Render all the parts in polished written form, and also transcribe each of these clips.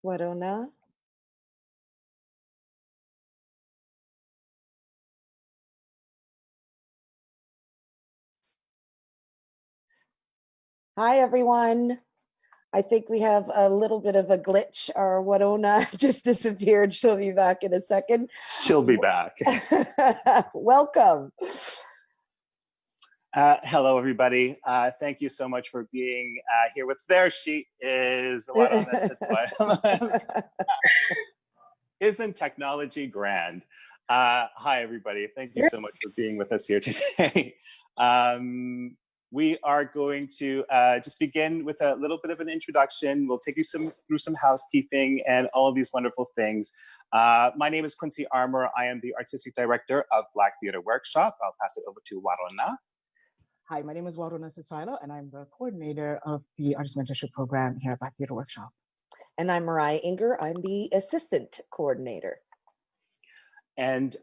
Warona. Hi, everyone. I think we have a little bit of a glitch. Our Warona just disappeared. She'll be back in a second. She'll be back. Welcome. Hello, everybody. Thank you so much for being here. What's there? She is. Isn't technology grand? Hi, everybody. Thank you so much for being with us here today. We are going to just begin with a little bit of an introduction. We'll take you through some housekeeping and all of these wonderful things. My name is Quincy Armour. I am the Artistic Director of Black Theatre Workshop. I'll pass it over to Warona. Hi, my name is Suna Junior, and I'm the coordinator of the Artist Mentorship Program here at Black Theatre Workshop. And I'm Mariah Inger. I'm the assistant coordinator. And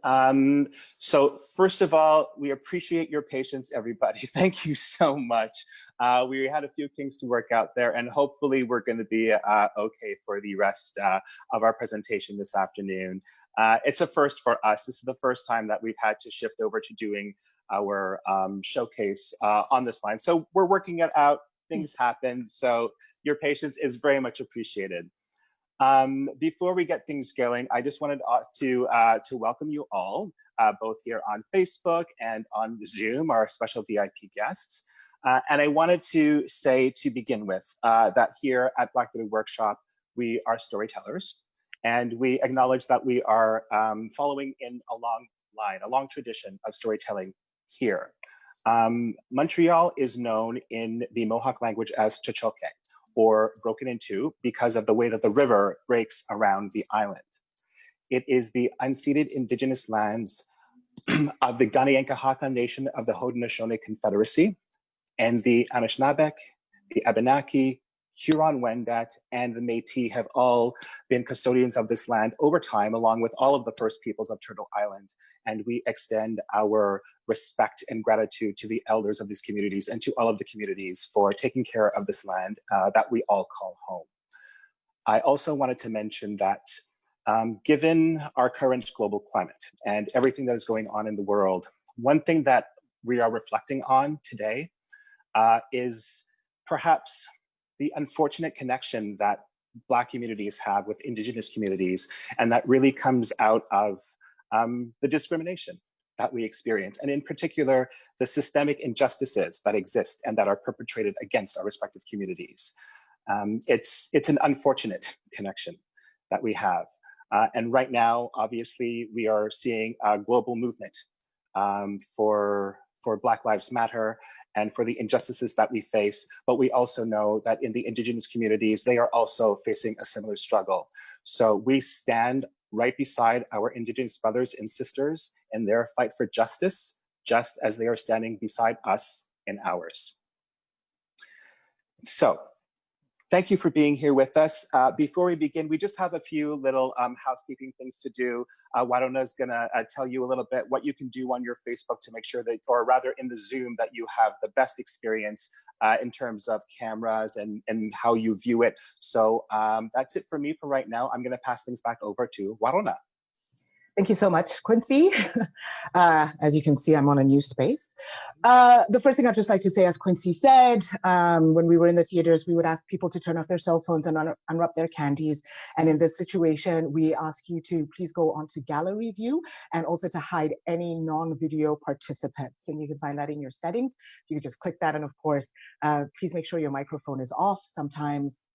so first of all, we appreciate your patience, everybody. Thank you so much. We had a few things to work out there, and hopefully we're going to be okay for the rest of our presentation this afternoon. It's a first for us. This is the first time that we've had to shift over to doing our showcase on this line. So we're working it out. Things happen. So your patience is very much appreciated. Before we get things going, I just wanted to welcome you all, both here on Facebook and on Zoom, our special VIP guests. And I wanted to say to begin with that here at Black Theatre Workshop, we are storytellers, and we acknowledge that we are following in a long tradition of storytelling here. Montreal is known in the Mohawk language as Chochoke, or broken in two, because of the way that the river breaks around the island. It is the unceded indigenous lands of the Kanien'kehá:ka Nation of the Haudenosaunee Confederacy, and the Anishinaabeg, the Abenaki, Huron-Wendat, and the Métis have all been custodians of this land over time, along with all of the First Peoples of Turtle Island. And we extend our respect and gratitude to the elders of these communities and to all of the communities for taking care of this land that we all call home. I also wanted to mention that given our current global climate and everything that is going on in the world, one thing that we are reflecting on today is perhaps the unfortunate connection that Black communities have with Indigenous communities, and that really comes out of the discrimination that we experience, and in particular, the systemic injustices that exist and that are perpetrated against our respective communities. It's an unfortunate connection that we have. And right now, obviously, we are seeing a global movement for Black Lives Matter and for the injustices that we face, but we also know that in the Indigenous communities, they are also facing a similar struggle. So we stand right beside our Indigenous brothers and sisters in their fight for justice, just as they are standing beside us in ours. So, thank you for being here with us. Before we begin, we just have a few little housekeeping things to do. Warona is gonna tell you a little bit what you can do on your Facebook to make sure that, or rather in the Zoom, that you have the best experience in terms of cameras and how you view it. So that's it for me for right now. I'm gonna pass things back over to Warona. Thank you so much, Quincy. As you can see, I'm on a new space. The first thing I'd just like to say, as Quincy said, when we were in the theaters, we would ask people to turn off their cell phones and unwrap their candies. And in this situation, we ask you to please go onto gallery view and also to hide any non-video participants. And you can find that in your settings. You can just click that. And of course, please make sure your microphone is off. Sometimes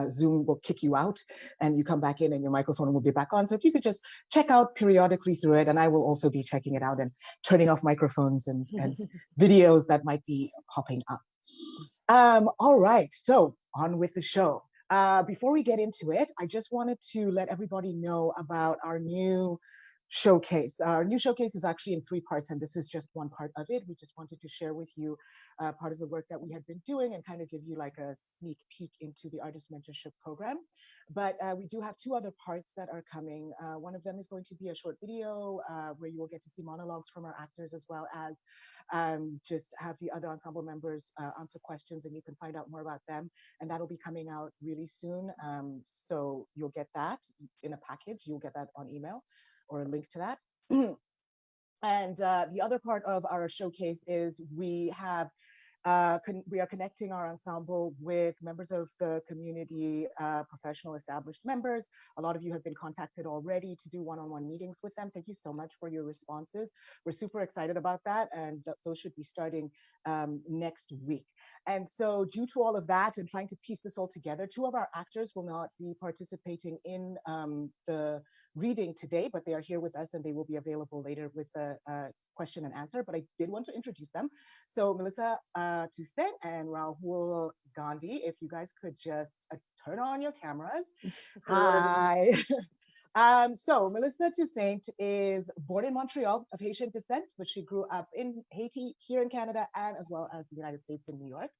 Zoom will kick you out and you come back in and your microphone will be back on. So if you could just check out periodically through it, and I will also be checking it out and turning off microphones and videos that might be popping up. All right, so on with the show. Before we get into it, I just wanted to let everybody know about our new showcase. Our new showcase is actually in 3 parts, and this is just one part of it. We just wanted to share with you part of the work that we had been doing and kind of give you like a sneak peek into the artist mentorship program. But we do have 2 other parts that are coming. One of them is going to be a short video where you will get to see monologues from our actors, as well as just have the other ensemble members answer questions, and you can find out more about them. And that'll be coming out really soon. So you'll get that in a package. You'll get that on email or a link to that. And the other part of our showcase is we are connecting our ensemble with members of the community, professional established members. A lot of you have been contacted already to do one-on-one meetings with them. Thank you so much for your responses. We're super excited about that, and those should be starting next week. And so due to all of that and trying to piece this all together, 2 of our actors will not be participating in the reading today, but they are here with us and they will be available later with the question and answer, but I did want to introduce them. So Melissa Toussaint and Rahul Gandhi, if you guys could just turn on your cameras. Hi. So Melissa Toussaint is born in Montreal of Haitian descent, but she grew up in Haiti, here in Canada, and as well as the United States in New York.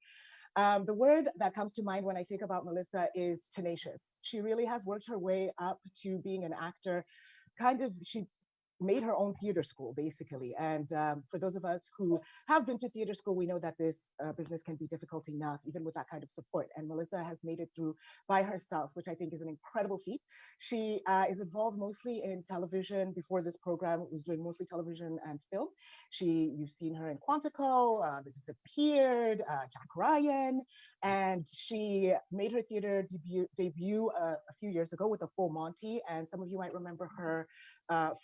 The word that comes to mind when I think about Melissa is tenacious. She really has worked her way up to being an actor. She made her own theater school, basically. And for those of us who have been to theater school, we know that this business can be difficult enough, even with that kind of support. And Melissa has made it through by herself, which I think is an incredible feat. She is involved mostly in television. Before this program, was doing mostly television and film. You've seen her in Quantico, The Disappeared, Jack Ryan, and she made her theater debut a few years ago with The Full Monty. And some of you might remember her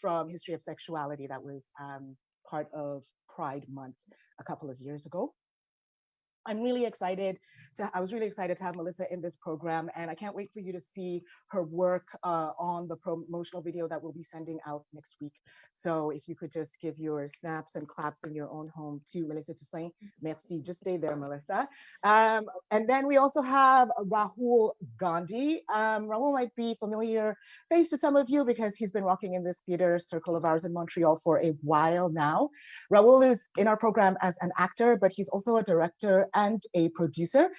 from History of Sexuality, that was part of Pride Month a couple of years ago. I was really excited to have Melissa in this program, and I can't wait for you to see her work on the promotional video that we'll be sending out next week. So if you could just give your snaps and claps in your own home to Melissa Toussaint. Merci. Just stay there, Melissa. And then we also have Rahul Gandhi. Rahul might be familiar face to some of you because he's been rocking in this theater circle of ours in Montreal for a while now. Rahul is in our program as an actor, but he's also a director and a producer.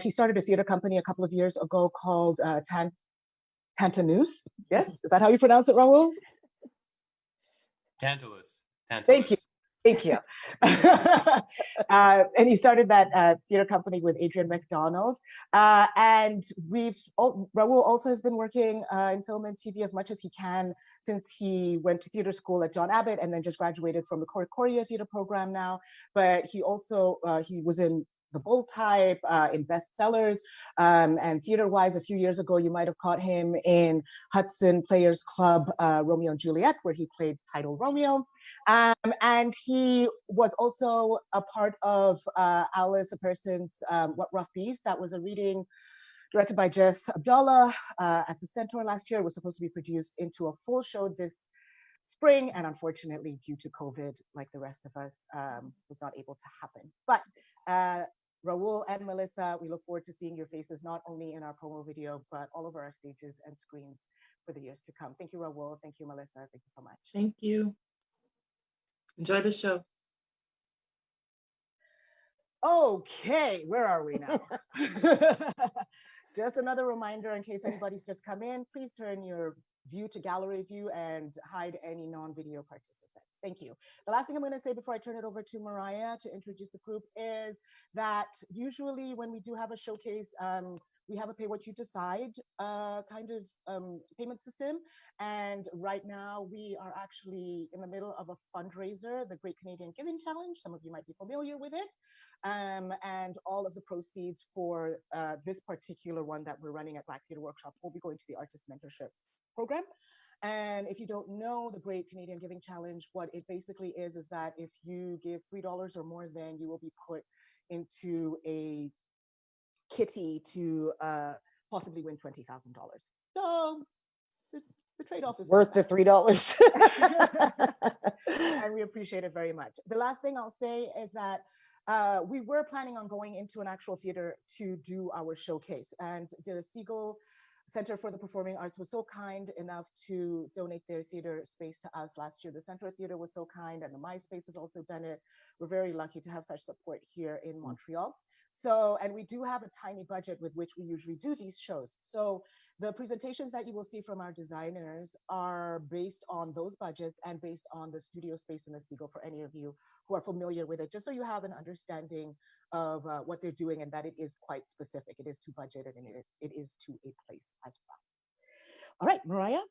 He started a theater company a couple of years ago called Tantanus. Yes, is that how you pronounce it, Rahul? Tantalus. Thank you. Thank you. And he started that theater company with Adrian McDonald. And Rahul also has been working in film and TV as much as he can since he went to theater school at John Abbott and then just graduated from the Korea Theater program now. But he also, he was in The Bull Type, in bestsellers, and theater-wise, a few years ago, you might have caught him in Hudson Players Club, Romeo and Juliet, where he played title Romeo. And he was also a part of Alice Aperson's What Rough Beast. That was a reading directed by Jess Abdallah at the Centaur last year. It was supposed to be produced into a full show this spring, and unfortunately, due to COVID, like the rest of us, was not able to happen. But Rahul and Melissa, we look forward to seeing your faces, not only in our promo video, but all over our stages and screens for the years to come. Thank you, Rahul. Thank you, Melissa. Thank you so much. Thank you. Enjoy the show. Okay, where are we now? Just another reminder in case anybody's just come in, please turn your view to gallery view and hide any non-video participants. Thank you. The last thing I'm going to say before I turn it over to Mariah to introduce the group is that usually when we do have a showcase, we have a pay what you decide kind of payment system. And right now we are actually in the middle of a fundraiser, the Great Canadian Giving Challenge. Some of you might be familiar with it. And all of the proceeds for this particular one that we're running at Black Theatre Workshop will be going to the Artist Mentorship Program. And if you don't know the Great Canadian Giving Challenge, what it basically is that if you give $3 or more, then you will be put into a kitty to possibly win $20,000. So the trade-off is worth the $3. And we appreciate it very much. The last thing I'll say is that we were planning on going into an actual theater to do our showcase, and the Seagull Center for the Performing Arts was so kind enough to donate their theater space to us last year. The Central Theater was so kind, and the MySpace has also done it. We're very lucky to have such support here in Montreal. So, and we do have a tiny budget with which we usually do these shows. So the presentations that you will see from our designers are based on those budgets and based on the studio space in the Seagull for any of you who are familiar with it, just so you have an understanding of what they're doing and that it is quite specific. It is to budget and it is to a place as well. All right, Mariah.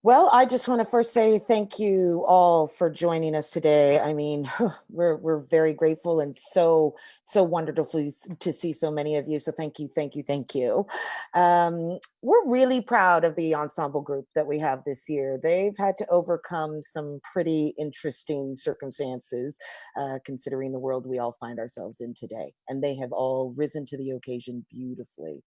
Well, I just want to first say thank you all for joining us today. I mean, we're very grateful and so wonderful to see so many of you. So thank you, thank you, thank you. We're really proud of the ensemble group that we have this year. They've had to overcome some pretty interesting circumstances, considering the world we all find ourselves in today. And they have all risen to the occasion beautifully.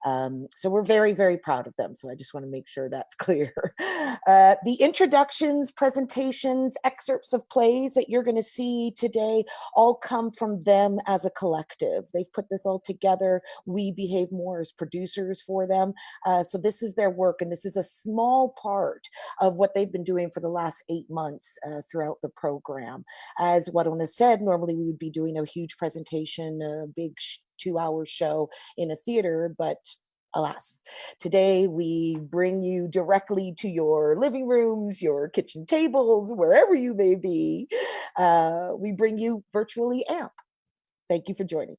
So we're very, very proud of them. So I just want to make sure that's clear. The introductions, presentations, excerpts of plays that you're going to see today all come from them as a collective. They've put this all together. We behave more as producers for them. So this is their work, and this is a small part of what they've been doing for the last 8 months throughout the program. As Wadona said, normally we would be doing a huge presentation, a big 2-hour show in a theater, but alas, today we bring you directly to your living rooms, your kitchen tables, wherever you may be. We bring you virtually AMP. Thank you for joining.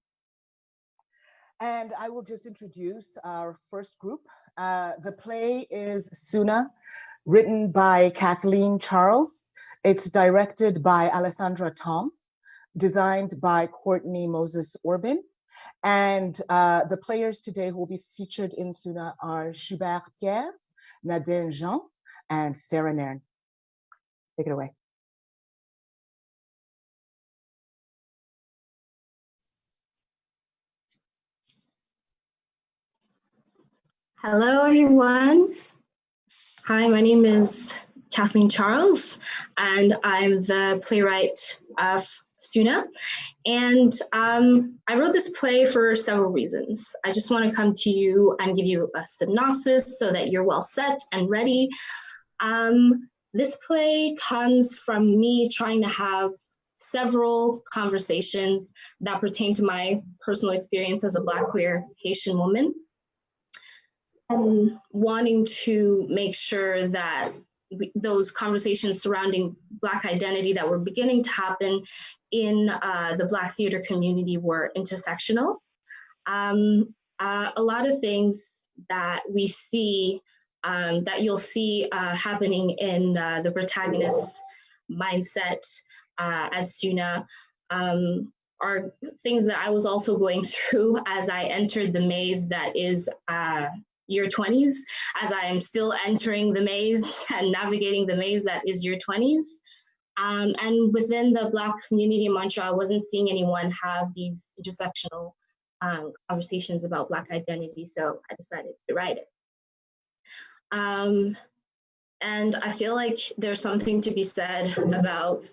And I will just introduce our first group. The play is Suna, written by Kathleen Charles. It's directed by Alessandra Tom, designed by Courtney Moses Orban. And the players today who will be featured in Suna are Schubert Pierre, Nadine Jean, and Sarah Nairn. Take it away. Hello, everyone. Hi, my name is Kathleen Charles, and I'm the playwright of Suna. And I wrote this play for several reasons. I just want to come to you and give you a synopsis so that you're well set and ready. This play comes from me trying to have several conversations that pertain to my personal experience as a Black queer Haitian woman, and wanting to make sure that those conversations surrounding Black identity that were beginning to happen in the Black theater community were intersectional. A lot of things that we see, that you'll see happening in the protagonist's mindset as Suna, are things that I was also going through as I entered the maze that is year 20s, as I am still entering the maze and navigating the maze that is year 20s. And within the Black community in Montreal, I wasn't seeing anyone have these intersectional conversations about Black identity, so I decided to write it. And I feel like there's something to be said about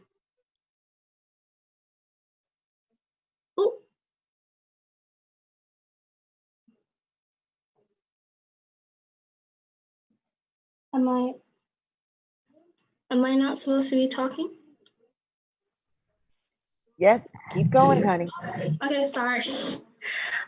Am I not supposed to be talking? Yes, keep going, honey. Okay, sorry.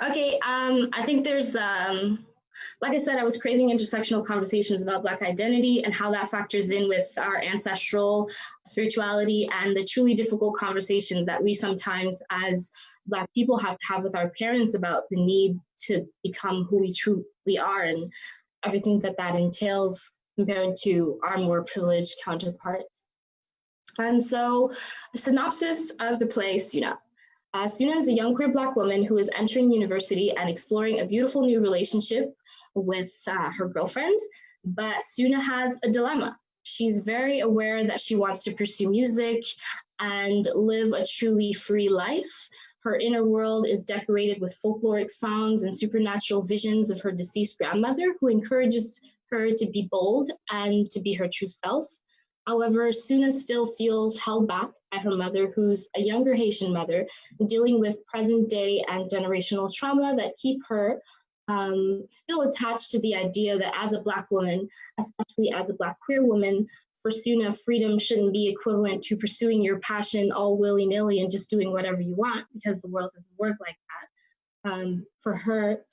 Okay, I think there's, like I said, I was craving intersectional conversations about Black identity and how that factors in with our ancestral spirituality and the truly difficult conversations that we sometimes as Black people have to have with our parents about the need to become who we truly are and everything that that entails compared to our more privileged counterparts. And so, a synopsis of the play, Suna. Suna is a young queer Black woman who is entering university and exploring a beautiful new relationship with her girlfriend, but Suna has a dilemma. She's very aware that she wants to pursue music and live a truly free life. Her inner world is decorated with folkloric songs and supernatural visions of her deceased grandmother, who encourages her to be bold and to be her true self. However, Suna still feels held back by her mother, who's a younger Haitian mother, dealing with present day and generational trauma that keep her still attached to the idea that as a Black woman, especially as a Black queer woman, for Suna, freedom shouldn't be equivalent to pursuing your passion all willy-nilly and just doing whatever you want, because the world doesn't work like that. For her,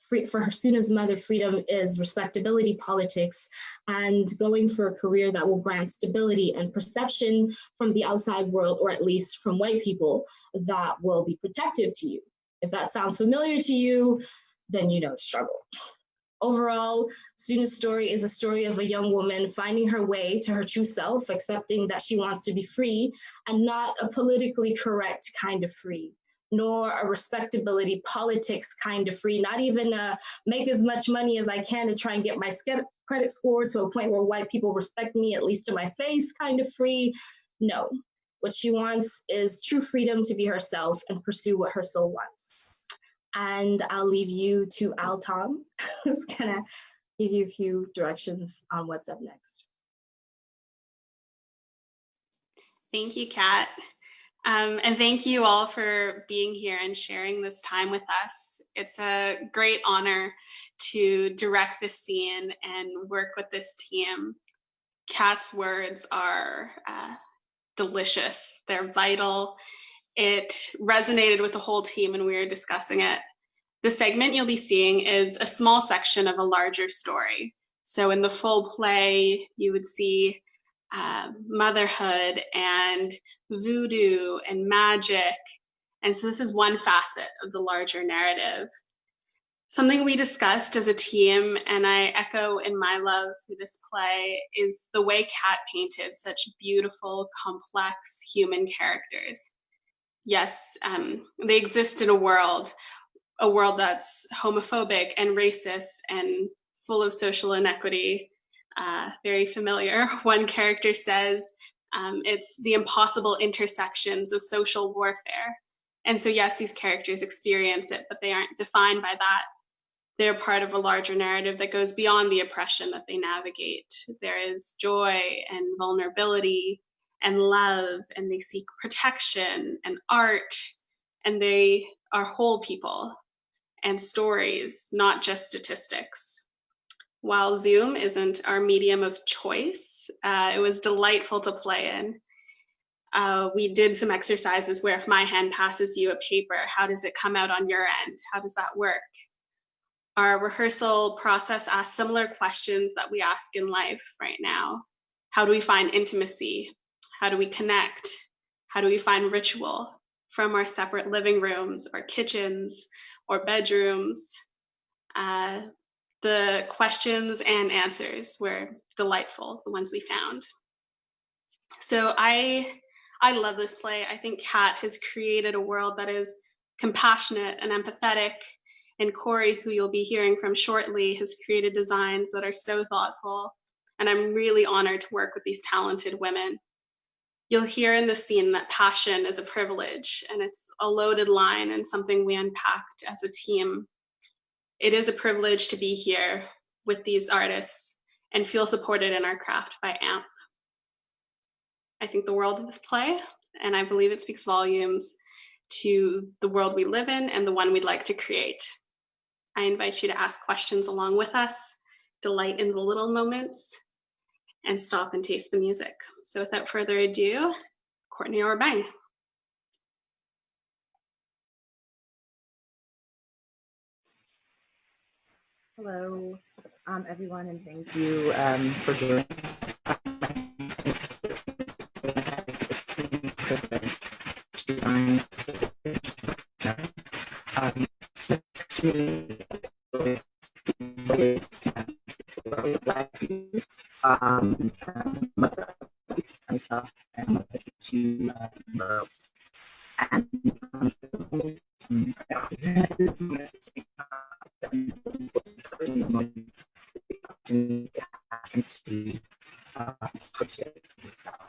Suna's mother, freedom is respectability politics and going for a career that will grant stability and perception from the outside world, or at least from white people, that will be protective to you. If that sounds familiar to you, then you know the struggle. Overall, Suna's story is a story of a young woman finding her way to her true self, accepting that she wants to be free, and not a politically correct kind of free, nor a respectability politics kind of free, not even a make as much money as I can to try and get my credit score to a point where white people respect me, at least to my face kind of free. No, what she wants is true freedom to be herself and pursue what her soul wants. And I'll leave you to Al Tom, who's gonna give you a few directions on what's up next. Thank you, Kat. And thank you all for being here and sharing this time with us. It's a great honor to direct this scene and work with this team. Kat's words are delicious. They're vital. It resonated with the whole team when we were discussing it. The segment you'll be seeing is a small section of a larger story. So in the full play, you would see motherhood and voodoo and magic. And so this is one facet of the larger narrative. Something we discussed as a team, and I echo in my love for this play, is the way Kat painted such beautiful, complex human characters. Yes, they exist in a world that's homophobic and racist and full of social inequity. Very familiar. One character says it's the impossible intersections of social warfare. And so yes, these characters experience it, but they aren't defined by that. They're part of a larger narrative that goes beyond the oppression that they navigate. There is joy and vulnerability and love, and they seek protection and art, and they are whole people and stories, not just statistics. While Zoom isn't our medium of choice, it was delightful to play in. We did some exercises where if my hand passes you a paper, how does it come out on your end? How does that work? Our rehearsal process asked similar questions that we ask in life right now. How do we find intimacy? How do we connect? How do we find ritual from our separate living rooms or kitchens or bedrooms? The questions and answers were delightful, the ones we found. So I love this play. I think Kat has created a world that is compassionate and empathetic, and Corey, who you'll be hearing from shortly, has created designs that are so thoughtful, and I'm really honored to work with these talented women. You'll hear in the scene that passion is a privilege, and it's a loaded line and something we unpacked as a team. It is a privilege to be here with these artists and feel supported in our craft by AMP. I think the world of this play, and I believe it speaks volumes to the world we live in and the one we'd like to create. I invite you to ask questions along with us, delight in the little moments, and stop and taste the music. So without further ado, Courtney Orbang. Hello, everyone, and thank you for joining. Myself and two girls. And to project myself.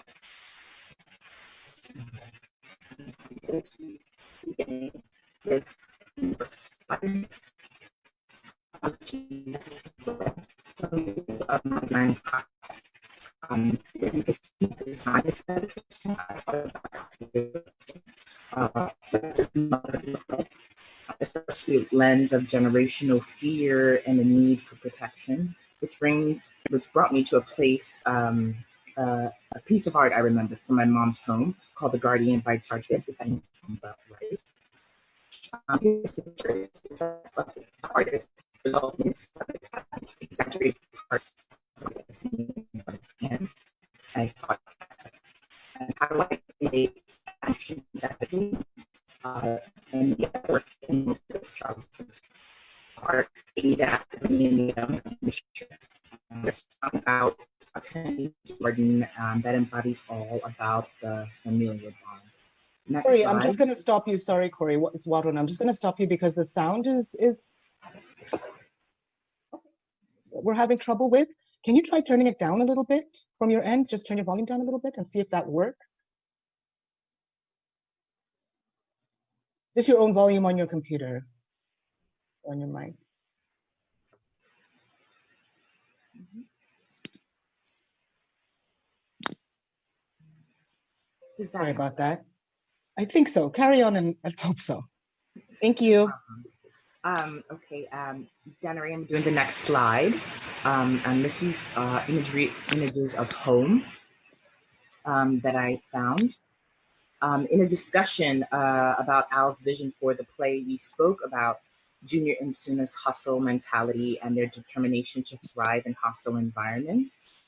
especially a lens of generational fear and the need for protection, which brought me to a piece of art I remember from my mom's home called The Guardian by George Getz. I think about right. Artist resulting in exaggerated parts of its hands. I thought, how do I make actions ethically? And the other in Charles' art, that this about Jordan that embodies all about the familial bond. Next Corey, slide. I'm just going to stop you. Sorry, Corey. It's Wadron. I'm just going to stop you because the sound is we're having trouble with. Can you try turning it down a little bit from your end? Just turn your volume down a little bit and see if that works. Just your own volume on your computer, on your mic. Sorry about that. I think so. Carry on, and let's hope so. Thank you. Okay, Dennery, I'm doing the next slide. And this is images of home that I found. In a discussion about Al's vision for the play, we spoke about Junior and Suna's hustle mentality and their determination to thrive in hostile environments.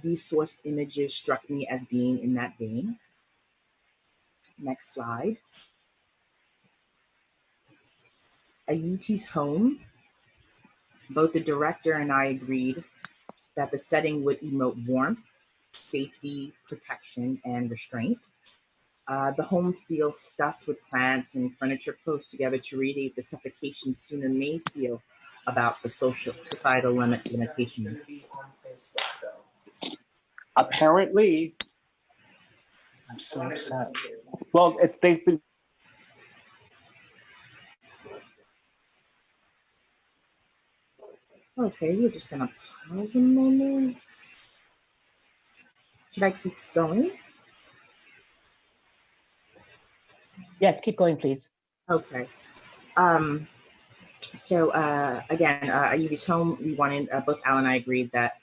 These sourced images struck me as being in that vein. Next slide. Ayiti's home. Both the director and I agreed that the setting would emote warmth, safety, protection, and restraint. The home feels stuffed with plants and furniture close together to radiate the suffocation Suna may feel about the societal limitation. Apparently, I'm so upset. Well, they've been. Okay, we're just gonna pause a moment. Should I keep going? Yes, keep going, please. Okay. So again, Ayiti's home, we wanted, both Al and I agreed that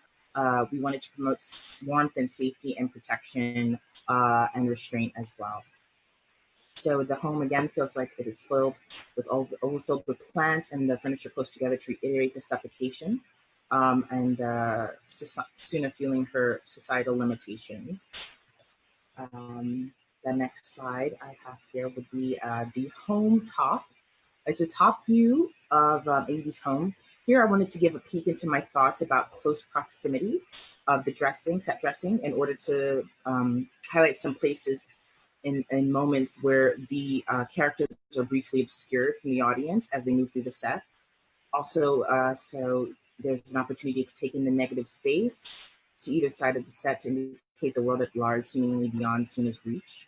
we wanted to promote warmth and safety and protection and restraint as well. So the home again feels like it is overfilled with plants and the furniture close together to reiterate the suffocation and Suna feeling her societal limitations. The next slide I have here would be the home top. It's a top view of Ayiti's home. Here I wanted to give a peek into my thoughts about close proximity of the set dressing in order to highlight some places in moments where the characters are briefly obscured from the audience as they move through the set. Also, so there's an opportunity to take in the negative space to either side of the set to indicate the world at large, seemingly beyond Suna's reach.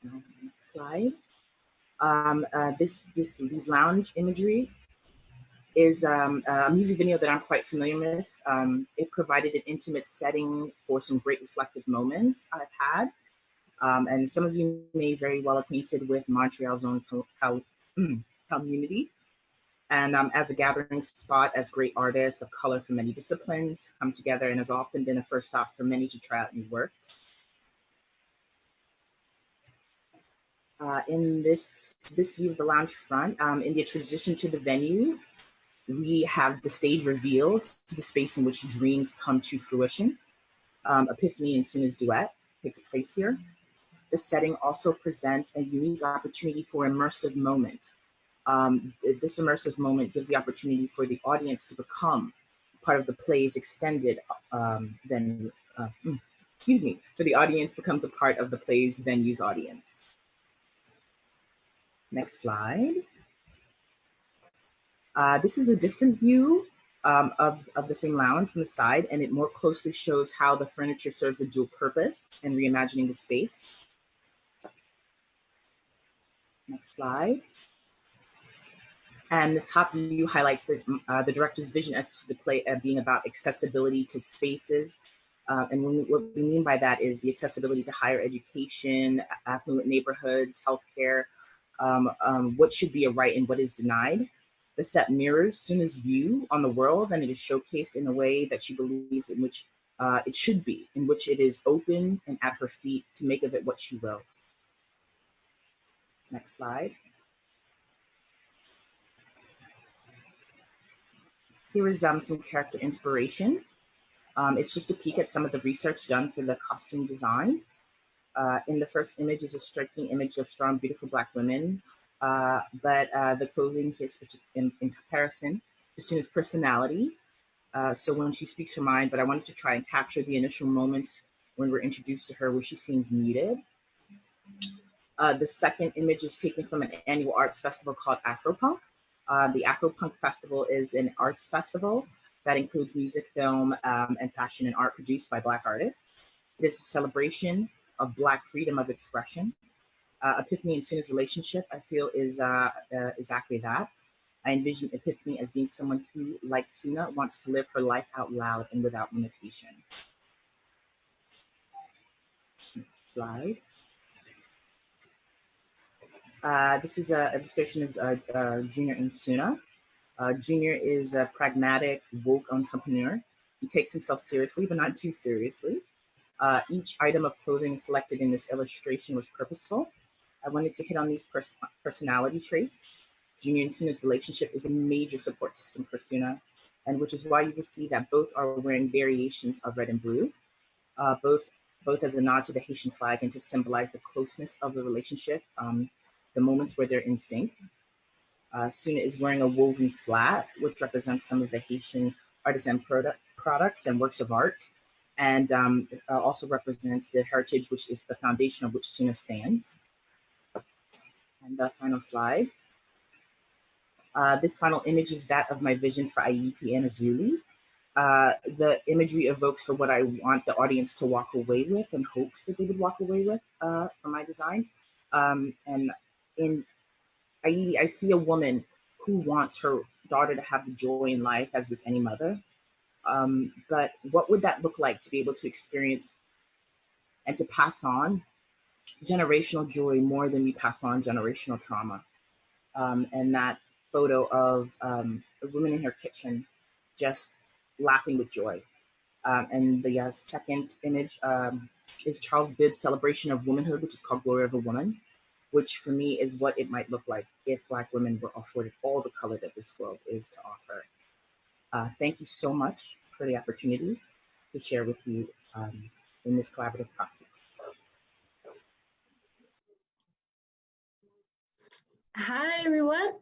Next slide. These lounge imagery is a music video that I'm quite familiar with. It provided an intimate setting for some great reflective moments I've had. And some of you may very well acquainted with Montreal's own community. And as a gathering spot, as great artists of color from many disciplines come together and has often been a first stop for many to try out new works. In this view of the lounge front, in the transition to the venue, we have the stage revealed to the space in which dreams come to fruition. Epiphany and Suna's duet takes place here. The setting also presents a unique opportunity for immersive moment. This immersive moment gives the opportunity for the audience to become part of the play's extended venue. For the audience becomes a part of the play's venue's audience. Next slide. This is a different view of the same lounge from the side, and it more closely shows how the furniture serves a dual purpose in reimagining the space. Next slide. And the top view highlights the director's vision as to the play being about accessibility to spaces. And what we mean by that is the accessibility to higher education, affluent neighborhoods, healthcare, what should be a right and what is denied. The set mirrors Suna's view on the world, and it is showcased in a way that she believes in which it should be, in which it is open and at her feet to make of it what she will. Next slide. Here is some character inspiration. It's just a peek at some of the research done for the costume design. In the first image is a striking image of strong, beautiful Black women, but the clothing here is in comparison to Suna's personality. So when she speaks her mind, but I wanted to try and capture the initial moments when we're introduced to her where she seems muted. The second image is taken from an annual arts festival called Afropunk. The Afropunk Festival is an arts festival that includes music, film, and fashion and art produced by Black artists. It is a celebration of Black freedom of expression. Epiphany and Suna's relationship, I feel, is exactly that. I envision Epiphany as being someone who, like Suna, wants to live her life out loud and without limitation. Slide. This is an illustration of Junior and Suna. Junior is a pragmatic, woke entrepreneur. He takes himself seriously, but not too seriously. Each item of clothing selected in this illustration was purposeful. I wanted to hit on these personality traits. Junior and Suna's relationship is a major support system for Suna, and which is why you will see that both are wearing variations of red and blue, both as a nod to the Haitian flag and to symbolize the closeness of the relationship, the moments where they're in sync. Suna is wearing a woven flat, which represents some of the Haitian artisan products and works of art, and also represents the heritage, which is the foundation of which Suna stands. And the final slide. This final image is that of my vision for Ayiti and Azuli. The imagery evokes for what I want the audience to walk away with and hopes that they would walk away with from my design. And in Ayiti, I see a woman who wants her daughter to have the joy in life as does any mother. But what would that look like to be able to experience and to pass on generational joy more than we pass on generational trauma? And that photo of a woman in her kitchen just laughing with joy. And the second image is Charles Bibb's celebration of womanhood, which is called Glory of a Woman, which for me is what it might look like if Black women were afforded all the color that this world is to offer. Thank you so much for the opportunity to share with you in this collaborative process. Hi, everyone.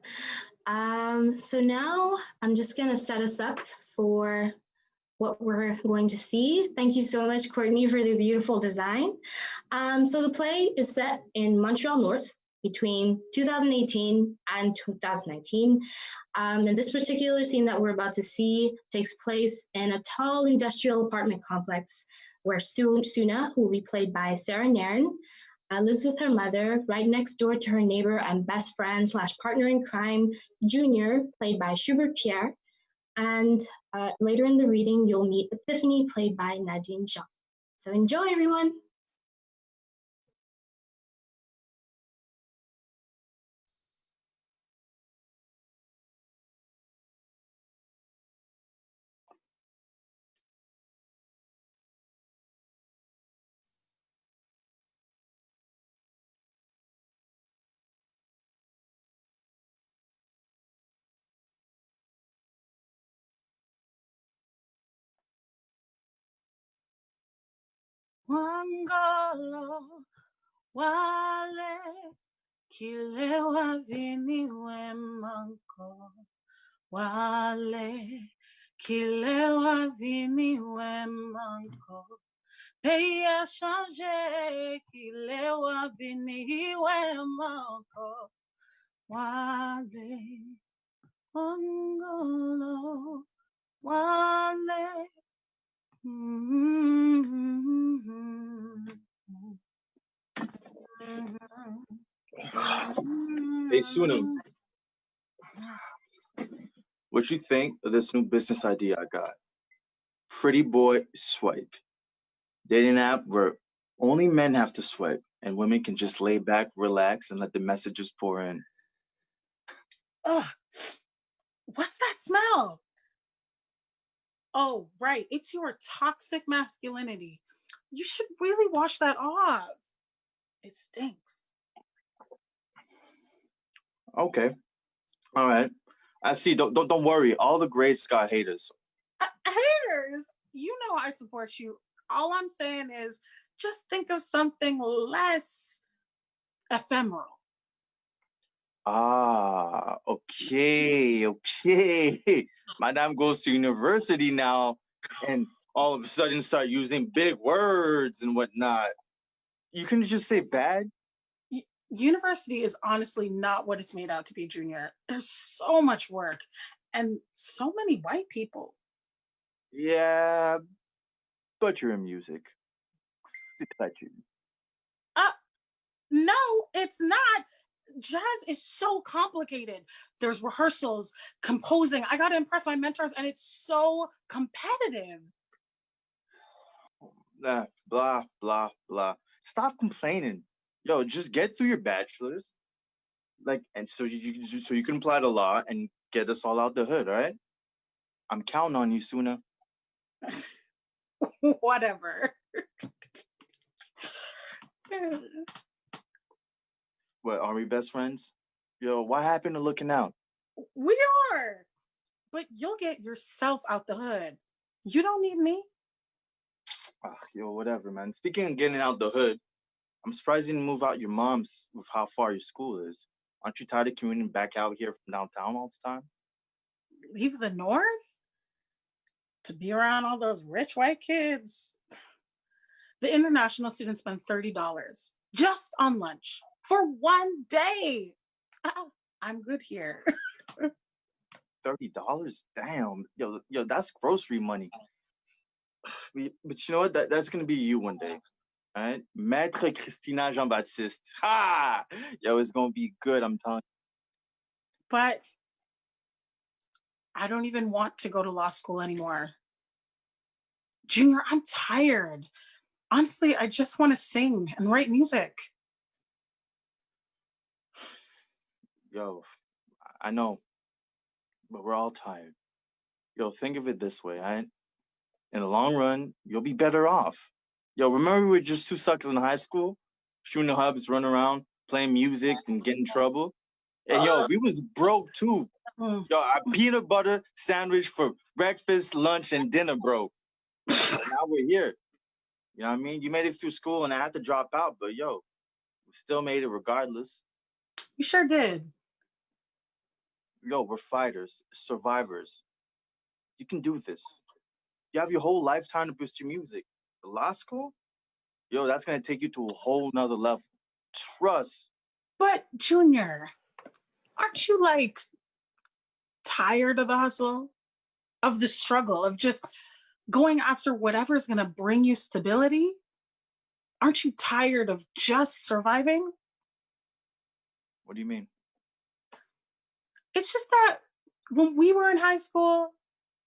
So now I'm just going to set us up for what we're going to see. Thank you so much, Courtney, for the beautiful design. So the play is set in Montreal North between 2018 and 2019. And this particular scene that we're about to see takes place in a tall industrial apartment complex where Suna, who will be played by Sarah Nairn, lives with her mother right next door to her neighbor and best friend / partner in crime, Junior, played by Schubert Pierre. And later in the reading, you'll meet Epiphany, played by Nadine Jean. So enjoy, everyone. Wangalo wale kilewa vini wemanko wale kilewa vini wemanko peya change kilewa vini wemanko wale Wangalo wale. Hey Suna, what you think of this new business idea I got? Pretty Boy Swipe. Dating app where only men have to swipe and women can just lay back, relax, and let the messages pour in. Ugh, what's that smell? Oh, right. It's your toxic masculinity. You should really wash that off. It stinks. Okay, all right. I see. Don't worry. All the grades got haters. Haters, you know I support you. All I'm saying is just think of something less ephemeral. Ah, okay. Madame goes to university now, and all of a sudden start using big words and whatnot. You can just say bad. University is honestly not what it's made out to be, Junior. There's so much work and so many white people. Yeah, but you're in music. C'est touchy. No, it's not. Jazz is so complicated. There's rehearsals, composing. I got to impress my mentors, and it's so competitive. Blah, blah, blah. Stop complaining. Yo, just get through your bachelor's. And so you can apply to law and get us all out the hood, all right? I'm counting on you, Suna. Whatever. What, are we best friends? Yo, what happened to looking out? We are. But you'll get yourself out the hood. You don't need me. Yo, whatever, man. Speaking of getting out the hood, I'm surprised you didn't move out your mom's with how far your school is. Aren't you tired of commuting back out here from downtown all the time? Leave the North? To be around all those rich white kids? The international students spend $30 just on lunch for one day. I'm good here. $30? Damn. Yo, that's grocery money. But you know what? That's gonna be you one day. All right? Maître Christina Jean-Baptiste. Ha! Yo, it's gonna be good, I'm telling you. But I don't even want to go to law school anymore. Junior, I'm tired. Honestly, I just want to sing and write music. Yo, I know, but we're all tired. Yo, think of it this way, all right? In the long run, you'll be better off. Yo, remember we were just two suckers in high school? Shooting the hubs, running around, playing music, and getting in trouble? And yo, we was broke too. Yo, our peanut butter sandwich for breakfast, lunch, and dinner broke. Now we're here. You know what I mean? You made it through school and I had to drop out, but yo, we still made it regardless. You sure did. Yo, we're fighters, survivors. You can do this. You have your whole lifetime to pursue music. The law school? Yo, that's gonna take you to a whole nother level. Trust. But Junior, aren't you like tired of the hustle? Of the struggle, of just going after whatever's gonna bring you stability? Aren't you tired of just surviving? What do you mean? It's just that when we were in high school,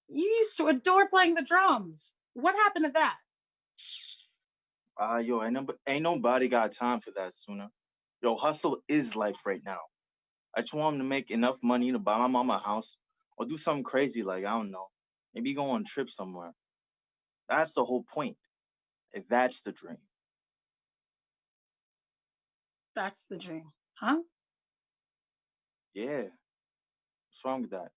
you used to adore playing the drums. What happened to that? Yo, ain't nobody got time for that, Suna. Yo, hustle is life right now. I just want him to make enough money to buy my mama a house or do something crazy like, I don't know, maybe go on a trip somewhere. That's the whole point. If that's the dream. That's the dream, huh? Yeah. What's wrong with that?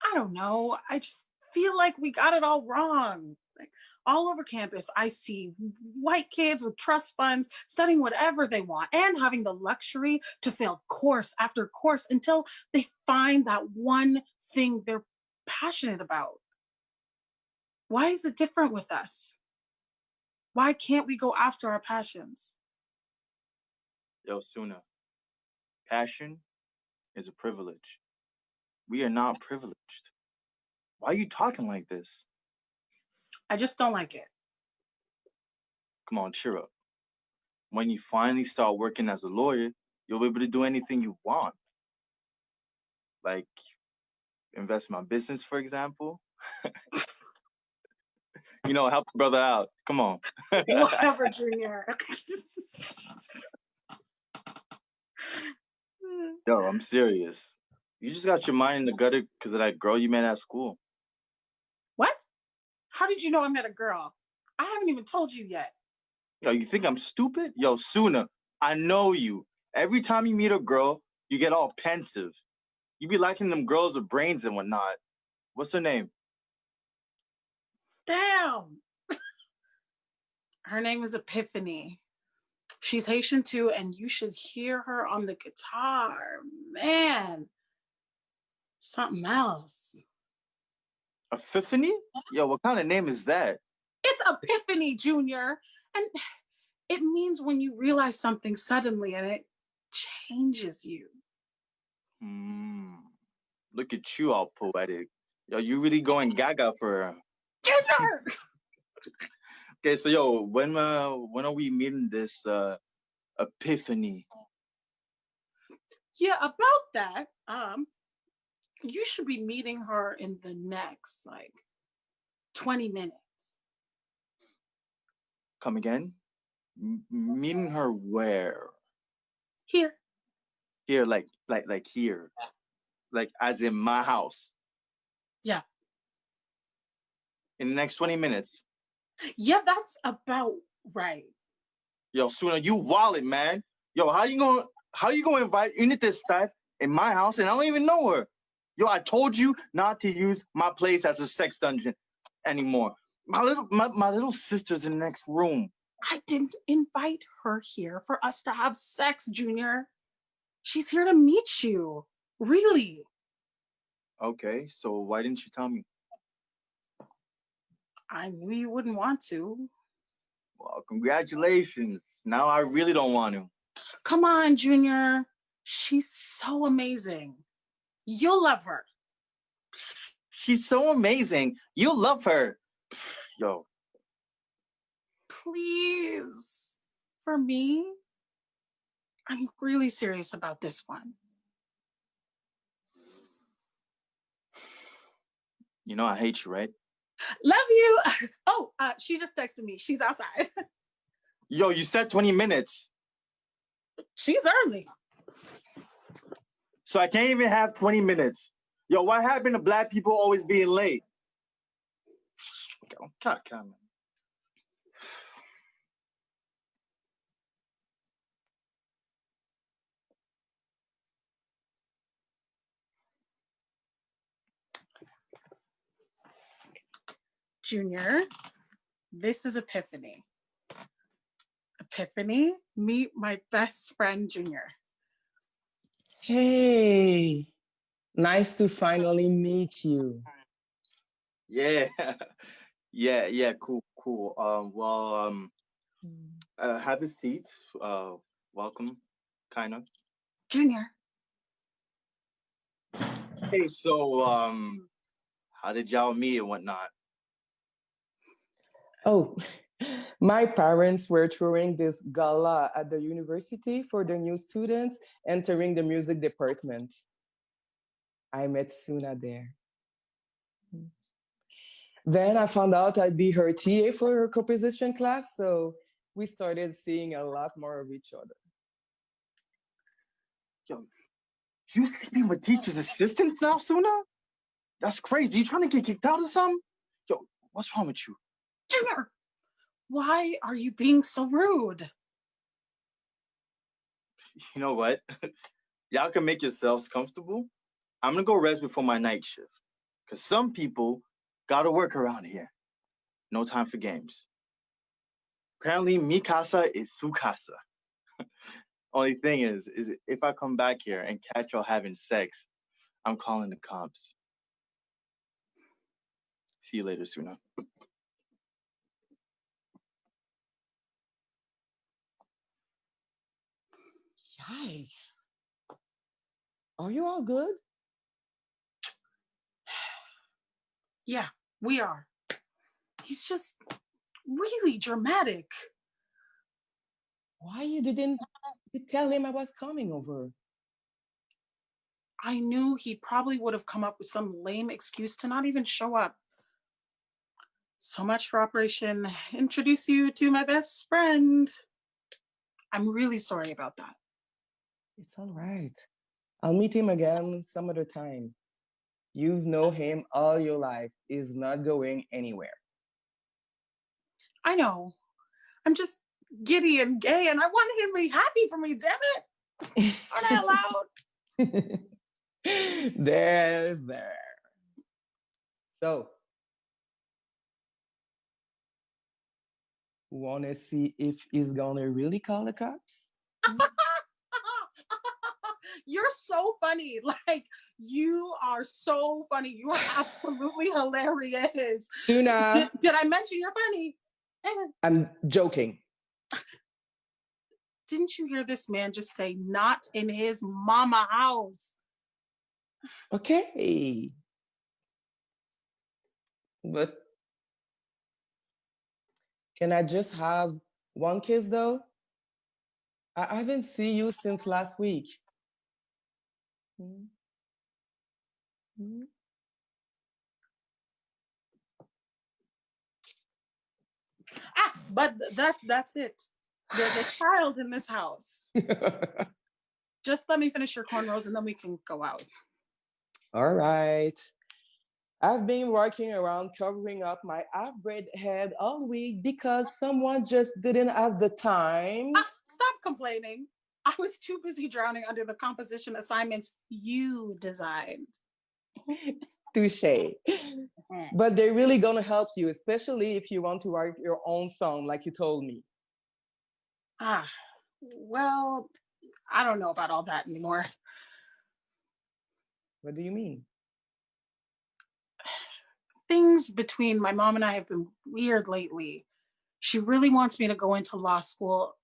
I don't know. I just feel like we got it all wrong. Like all over campus, I see white kids with trust funds studying whatever they want and having the luxury to fail course after course until they find that one thing they're passionate about. Why is it different with us? Why can't we go after our passions? Yo, Suna, passion is a privilege. We are not privileged. Why are you talking like this? I just don't like it. Come on, cheer up. When you finally start working as a lawyer, you'll be able to do anything you want. Like invest in my business, for example. Help a brother out. Come on. Whatever, Junior. Yo, I'm serious. You just got your mind in the gutter because of that girl you met at school. What? How did you know I met a girl? I haven't even told you yet. Yo, you think I'm stupid? Yo, Suna, I know you. Every time you meet a girl, you get all pensive. You be liking them girls with brains and whatnot. What's her name? Damn. Her name is Epiphany. She's Haitian too, and you should hear her on the guitar. Man, something else. Epiphany? Yo, what kind of name is that? It's Epiphany, Junior. And it means when you realize something suddenly and it changes you. Look at you, all poetic. Yo, you really going gaga for her. Junior! Okay, so yo, when are we meeting this Epiphany? Yeah, about that, you should be meeting her in the next, 20 minutes. Come again? Meeting her where? Here. Here, like here. Like as in my house. Yeah. In the next 20 minutes. Yeah, that's about right. Yo, Suna, you wallet, man. Yo, how you gonna invite Untitled Chapter in my house and I don't even know her? Yo, I told you not to use my place as a sex dungeon anymore. My little sister's in the next room. I didn't invite her here for us to have sex, Junior. She's here to meet you. Really. Okay, so why didn't you tell me? I knew you wouldn't want to. Well, congratulations. Now I really don't want to. Come on, Junior. She's so amazing. You'll love her. She's so amazing. You'll love her. Yo. Please. For me, I'm really serious about this one. You know I hate you, right? Love you. Oh, she just texted me. She's outside. Yo, you said 20 minutes. She's early. So I can't even have 20 minutes. Yo, what happened to black people always being late? God, man. Junior, this is Epiphany. Epiphany, meet my best friend, Junior. Hey, nice to finally meet you. Yeah, yeah, cool. Have a seat. Welcome, kind of. Junior. Hey, so how did y'all meet and whatnot? Oh, my parents were throwing this gala at the university for the new students entering the music department. I met Suna there. Then I found out I'd be her TA for her composition class, so we started seeing a lot more of each other. Yo, you sleeping with teacher's assistants now, Suna? That's crazy. You trying to get kicked out or something? Yo, what's wrong with you? Junior, why are you being so rude? You know what? Y'all can make yourselves comfortable. I'm gonna go rest before my night shift. Cause some people gotta work around here. No time for games. Apparently, mi casa is su casa. Only thing is if I come back here and catch y'all having sex, I'm calling the cops. See you later, Suna. Yikes. Are you all good? Yeah, we are. He's just really dramatic. Why didn't you tell him I was coming over? I knew he probably would have come up with some lame excuse to not even show up. So much for Operation Introduce You to My Best Friend. I'm really sorry about that. It's all right. I'll meet him again some other time. You've known him all your life. He's not going anywhere. I know. I'm just giddy and gay, and I want him to be happy for me, damn it. Aren't I allowed? There. So, wanna see if he's gonna really call the cops? You're so funny. Like, you are so funny. You are absolutely hilarious. Suna! Did I mention you're funny? I'm joking. Didn't you hear this man just say, not in his mama house? Okay. But can I just have one kiss though? I haven't seen you since last week. But that's it. There's a child in this house. Just let me finish your cornrows and then we can go out. All right. I've been working around covering up my half-braid head all week because someone just didn't have the time. Stop complaining. I was too busy drowning under the composition assignments you designed. Touche. But they're really gonna help you, especially if you want to write your own song like you told me. Well, I don't know about all that anymore. What do you mean? Things between my mom and I have been weird lately. She really wants me to go into law school,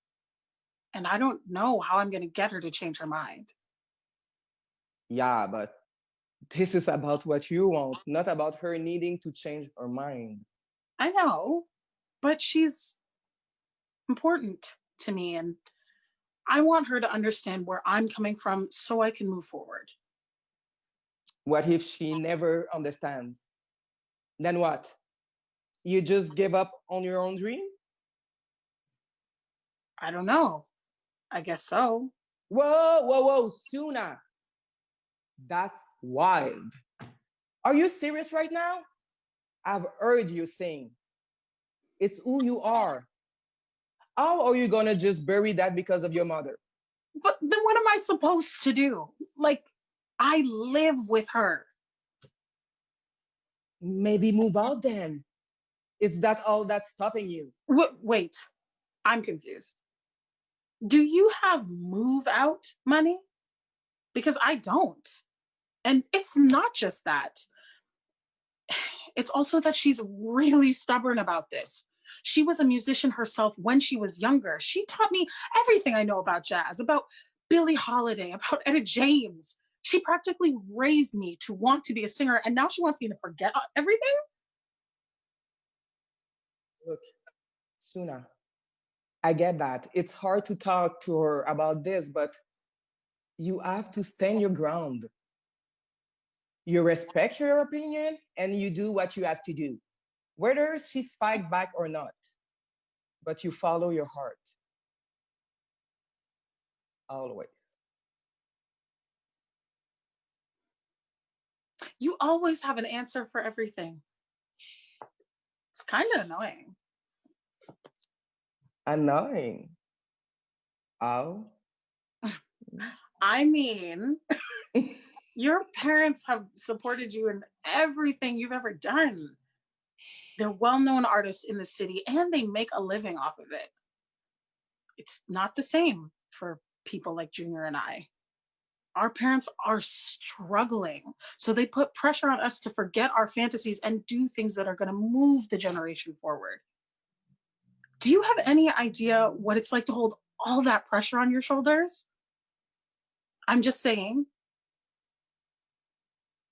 and I don't know how I'm going to get her to change her mind. Yeah, but this is about what you want, not about her needing to change her mind. I know, but she's important to me, and I want her to understand where I'm coming from so I can move forward. What if she never understands? Then what? You just give up on your own dream? I don't know. I guess so. Whoa, Suna. That's wild. Are you serious right now? I've heard you sing. It's who you are. How are you gonna just bury that because of your mother? But then what am I supposed to do? Like, I live with her. Maybe move out then. Is that all that's stopping you? Wait, I'm confused. Do you have move out money? Because I don't. And it's not just that. It's also that she's really stubborn about this. She was a musician herself when she was younger. She taught me everything I know about jazz, about Billie Holiday, about Etta James. She practically raised me to want to be a singer, and now she wants me to forget everything? Look, Suna, I get that. It's hard to talk to her about this, but you have to stand your ground. You respect her opinion and you do what you have to do, whether she's fight back or not. But you follow your heart. Always. You always have an answer for everything. It's kind of annoying. Annoying. How? I mean, your parents have supported you in everything you've ever done. They're well-known artists in the city and they make a living off of it. It's not the same for people like Junior and I. Our parents are struggling, so they put pressure on us to forget our fantasies and do things that are going to move the generation forward. Do you have any idea what it's like to hold all that pressure on your shoulders? I'm just saying,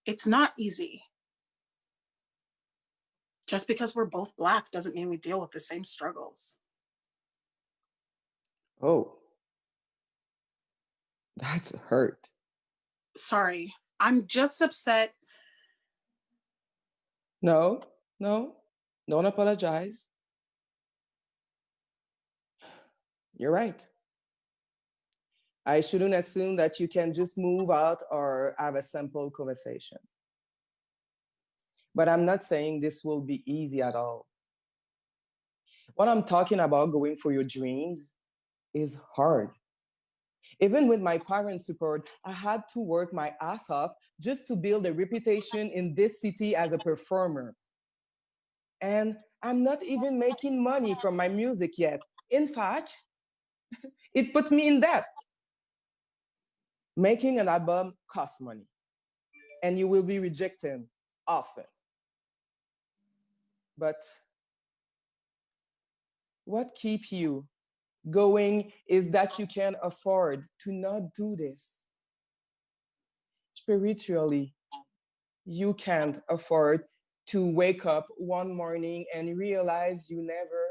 it's not easy. Just because we're both Black doesn't mean we deal with the same struggles. Oh, that's hurt. Sorry, I'm just upset. No, don't apologize. You're right. I shouldn't assume that you can just move out or have a simple conversation. But I'm not saying this will be easy at all. What I'm talking about, going for your dreams, is hard. Even with my parents' support, I had to work my ass off just to build a reputation in this city as a performer. And I'm not even making money from my music yet. In fact, it put me in debt. Making an album costs money, and you will be rejected often. But what keeps you going is that you can afford to not do this. Spiritually, you can't afford to wake up one morning and realize you never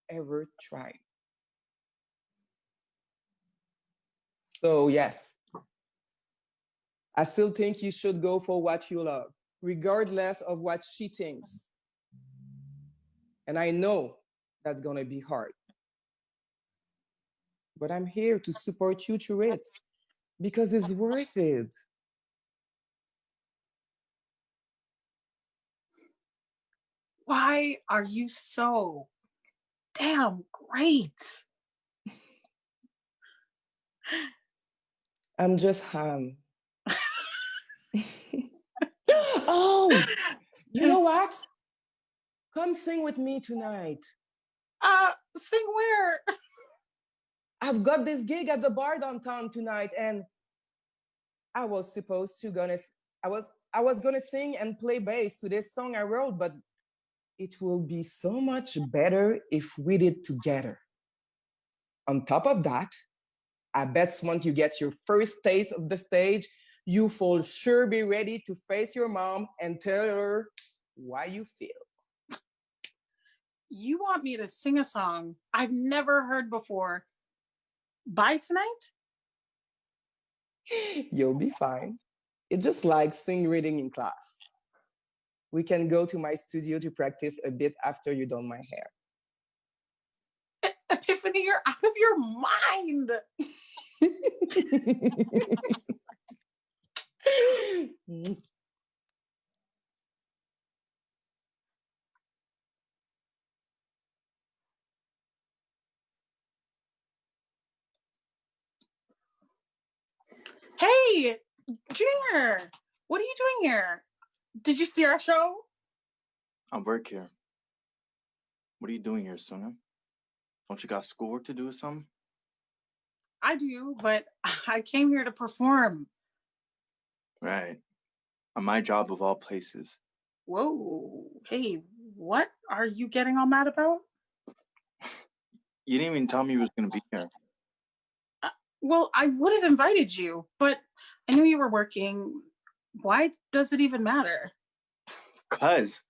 ever tried. So yes, I still think you should go for what you love, regardless of what she thinks. And I know that's gonna be hard. But I'm here to support you through it because it's worth it. Why are you so damn great? I'm just Oh, you know what? Come sing with me tonight. Sing where? I've got this gig at the bar downtown tonight, and I was gonna sing and play bass to this song I wrote, but it will be so much better if we did together. On top of that, I bet once you get your first taste of the stage, you will sure be ready to face your mom and tell her why you feel. You want me to sing a song I've never heard before by tonight? You'll be fine. It's just like sing reading in class. We can go to my studio to practice a bit after you done my hair. Epiphany, you're out of your mind. Hey, Junior, what are you doing here? Did you see our show? I work here. What are you doing here, Suna? Don't you got schoolwork to do or something? I do, but I came here to perform. Right. On my job of all places. Whoa, hey, what are you getting all mad about? You didn't even tell me you was gonna be here. Well, I would have invited you, but I knew you were working. Why does it even matter? Cause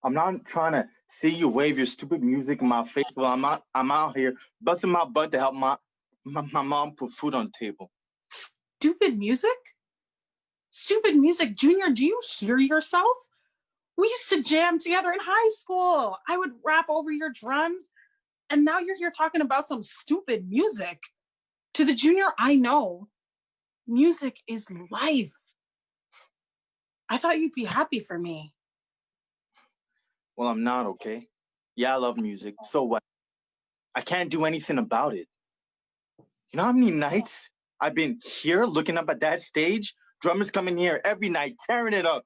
I'm not trying to see you wave your stupid music in my face while I'm out here busting my butt to help my mom put food on the table. Stupid music? Stupid music, Junior, do you hear yourself? We used to jam together in high school. I would rap over your drums, and now you're here talking about some stupid music. To the Junior I know, music is life. I thought you'd be happy for me. Well, I'm not, okay? Yeah, I love music. So what? I can't do anything about it. You know how many nights I've been here looking up at that stage? Drummers coming here every night, tearing it up.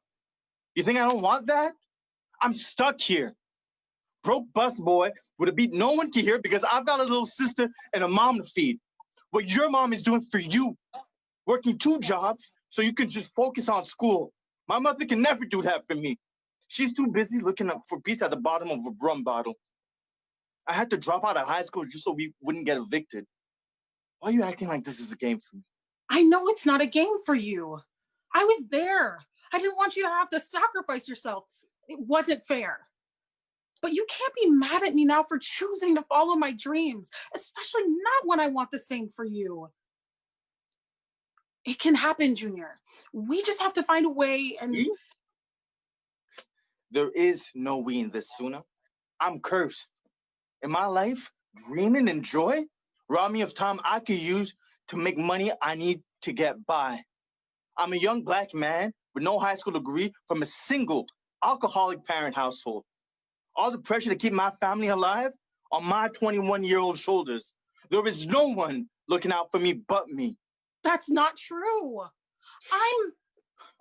You think I don't want that? I'm stuck here. Broke bus boy with a beat no one can hear because I've got a little sister and a mom to feed. What your mom is doing for you, working 2 jobs so you can just focus on school. My mother can never do that for me. She's too busy looking up for peace at the bottom of a rum bottle. I had to drop out of high school just so we wouldn't get evicted. Why are you acting like this is a game for me? I know it's not a game for you. I was there. I didn't want you to have to sacrifice yourself. It wasn't fair. But you can't be mad at me now for choosing to follow my dreams, especially not when I want the same for you. It can happen, Junior. We just have to find a way and... There is no we in this, Suna. I'm cursed. In my life, dreaming and joy robbed me of time I could use To make money, I need to get by. I'm a young Black man with no high school degree from a single alcoholic parent household. All the pressure to keep my family alive on my 21-year-old shoulders. There is no one looking out for me but me. That's not true.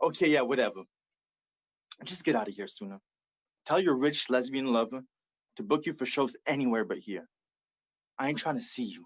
Okay, yeah, whatever. Just get out of here, Suna. Tell your rich lesbian lover to book you for shows anywhere but here. I ain't trying to see you.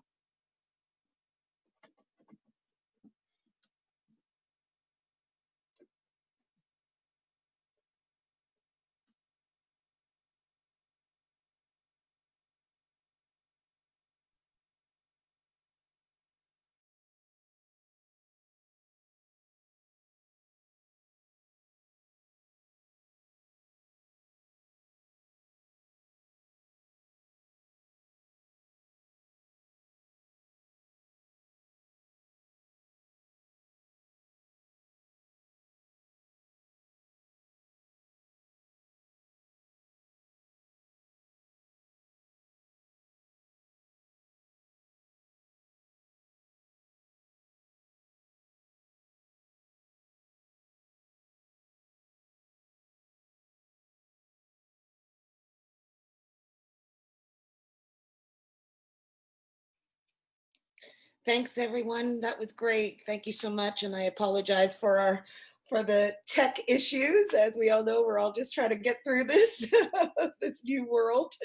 Thanks, everyone. That was great. Thank you so much. And I apologize for the tech issues. As we all know, we're all just trying to get through this, this new world.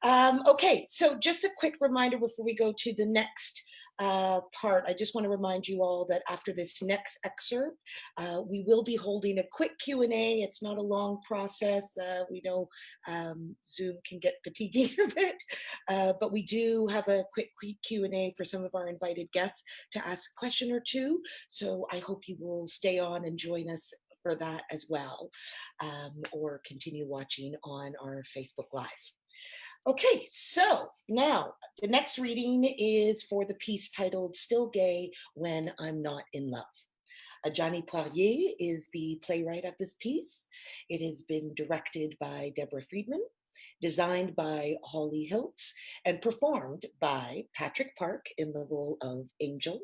Okay, so just a quick reminder before we go to the next part. I just want to remind you all that after this next excerpt, we will be holding a quick Q&A. It's not a long process. We know Zoom can get fatiguing a bit, but we do have a quick Q&A for some of our invited guests to ask a question or two. So I hope you will stay on and join us for that as well, or continue watching on our Facebook Live. Okay, so now the next reading is for the piece titled Still Gay When I'm Not in Love. Ajani Poirier is the playwright of this piece. It has been directed by Deborah Friedman, designed by Holly Hiltz, and performed by Patrick Park in the role of Angel.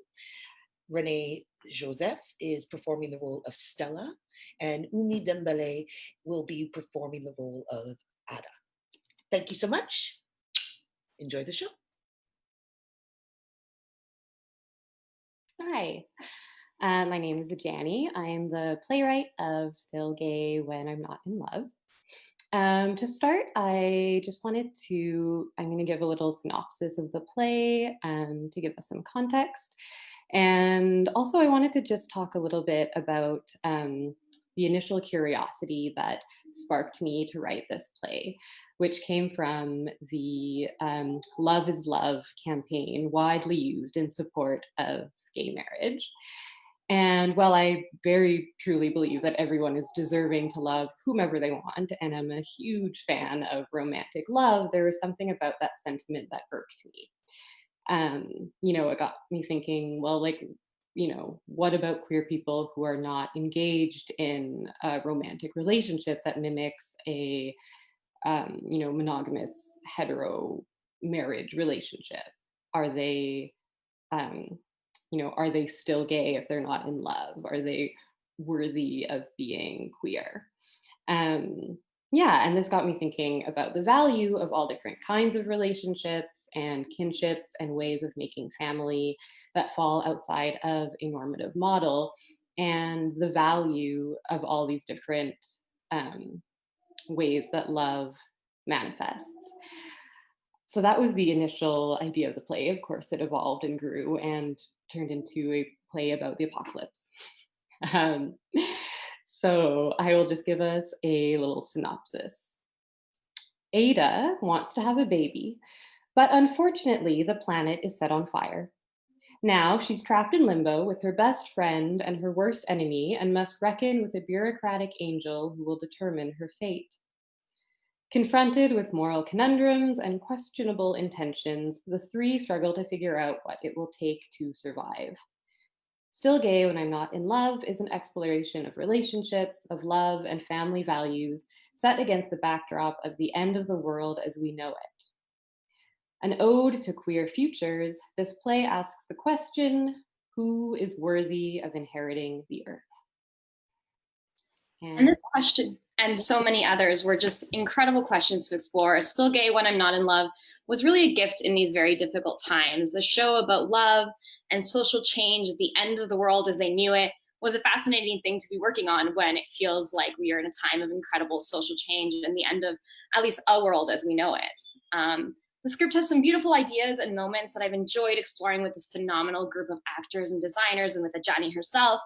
Renee Joseph is performing the role of Stella, and Umi Dembele will be performing the role of Ada. Thank you so much. Enjoy the show. Hi, my name is Ajani. I am the playwright of Still Gay When I'm Not in Love. To start, I just wanted to, I'm going to give a little synopsis of the play to give us some context. And also I wanted to just talk a little bit about the initial curiosity that sparked me to write this play, which came from the Love is Love campaign, widely used in support of gay marriage. And while I very truly believe that everyone is deserving to love whomever they want, and I'm a huge fan of romantic love, there was something about that sentiment that irked me. It got me thinking, well, what about queer people who are not engaged in a romantic relationship that mimics a, monogamous hetero marriage relationship? Are they, are they still gay if they're not in love? Are they worthy of being queer? And this got me thinking about the value of all different kinds of relationships and kinships and ways of making family that fall outside of a normative model, and the value of all these different ways that love manifests. So that was the initial idea of the play. Of course, it evolved and grew and turned into a play about the apocalypse. So I will just give us a little synopsis. Ada wants to have a baby, but unfortunately the planet is set on fire. Now she's trapped in limbo with her best friend and her worst enemy and must reckon with a bureaucratic angel who will determine her fate. Confronted with moral conundrums and questionable intentions, the three struggle to figure out what it will take to survive. Still Gay When I'm Not in Love is an exploration of relationships, of love and family values set against the backdrop of the end of the world as we know it. An ode to queer futures, this play asks the question, who is worthy of inheriting the earth? And this question and so many others were just incredible questions to explore. Still Gay When I'm Not in Love was really a gift in these very difficult times. A show about love and social change at the end of the world as they knew it was a fascinating thing to be working on when it feels like we are in a time of incredible social change and the end of at least a world as we know it. The script has some beautiful ideas and moments that I've enjoyed exploring with this phenomenal group of actors and designers and with Ayiti herself.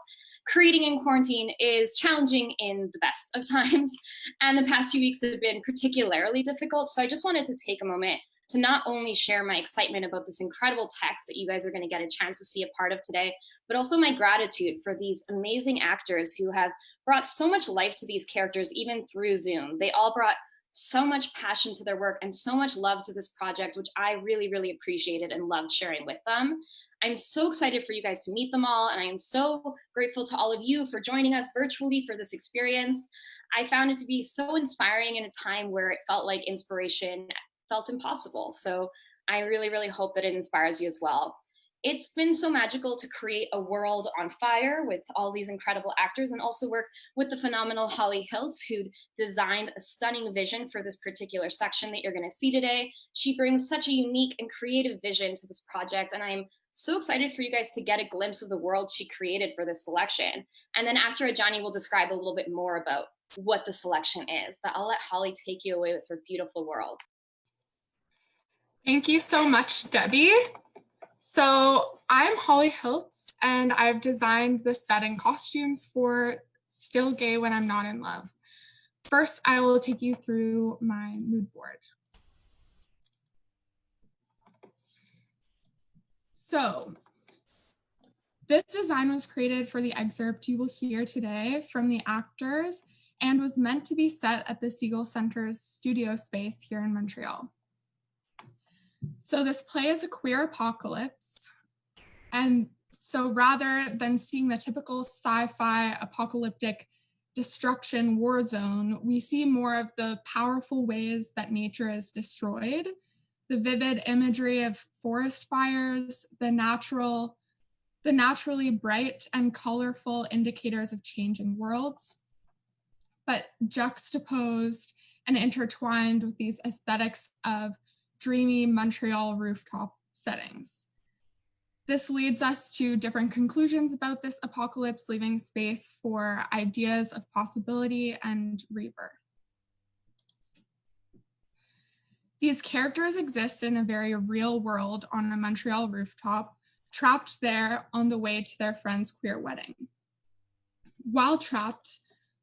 Creating in quarantine is challenging in the best of times, and the past few weeks have been particularly difficult. So I just wanted to take a moment to not only share my excitement about this incredible text that you guys are going to get a chance to see a part of today, but also my gratitude for these amazing actors who have brought so much life to these characters, even through Zoom. They all brought so much passion to their work and so much love to this project, which I really, really appreciated and loved sharing with them. I'm so excited for you guys to meet them all, and I am so grateful to all of you for joining us virtually for this experience. I found it to be so inspiring in a time where it felt like inspiration felt impossible. So I really, really hope that it inspires you as well. It's been so magical to create a world on fire with all these incredible actors and also work with the phenomenal Holly Hiltz, who designed a stunning vision for this particular section that you're going to see today. She brings such a unique and creative vision to this project, and I'm so excited for you guys to get a glimpse of the world she created for this selection. And then after Ayiti will describe a little bit more about what the selection is, but I'll let Holly take you away with her beautiful world. Thank you so much, Debbie. So I'm Holly Hiltz, and I've designed the set and costumes for Still Gay When I'm Not in Love. First, I will take you through my mood board. So this design was created for the excerpt you will hear today from the actors and was meant to be set at the Segal Center's studio space here in Montreal. So this play is a queer apocalypse. And so rather than seeing the typical sci-fi apocalyptic destruction war zone, we see more of the powerful ways that nature is destroyed, the vivid imagery of forest fires, the naturally bright and colorful indicators of changing worlds, but juxtaposed and intertwined with these aesthetics of dreamy Montreal rooftop settings. This leads us to different conclusions about this apocalypse, leaving space for ideas of possibility and rebirth. These characters exist in a very real world on a Montreal rooftop, trapped there on the way to their friend's queer wedding. While trapped,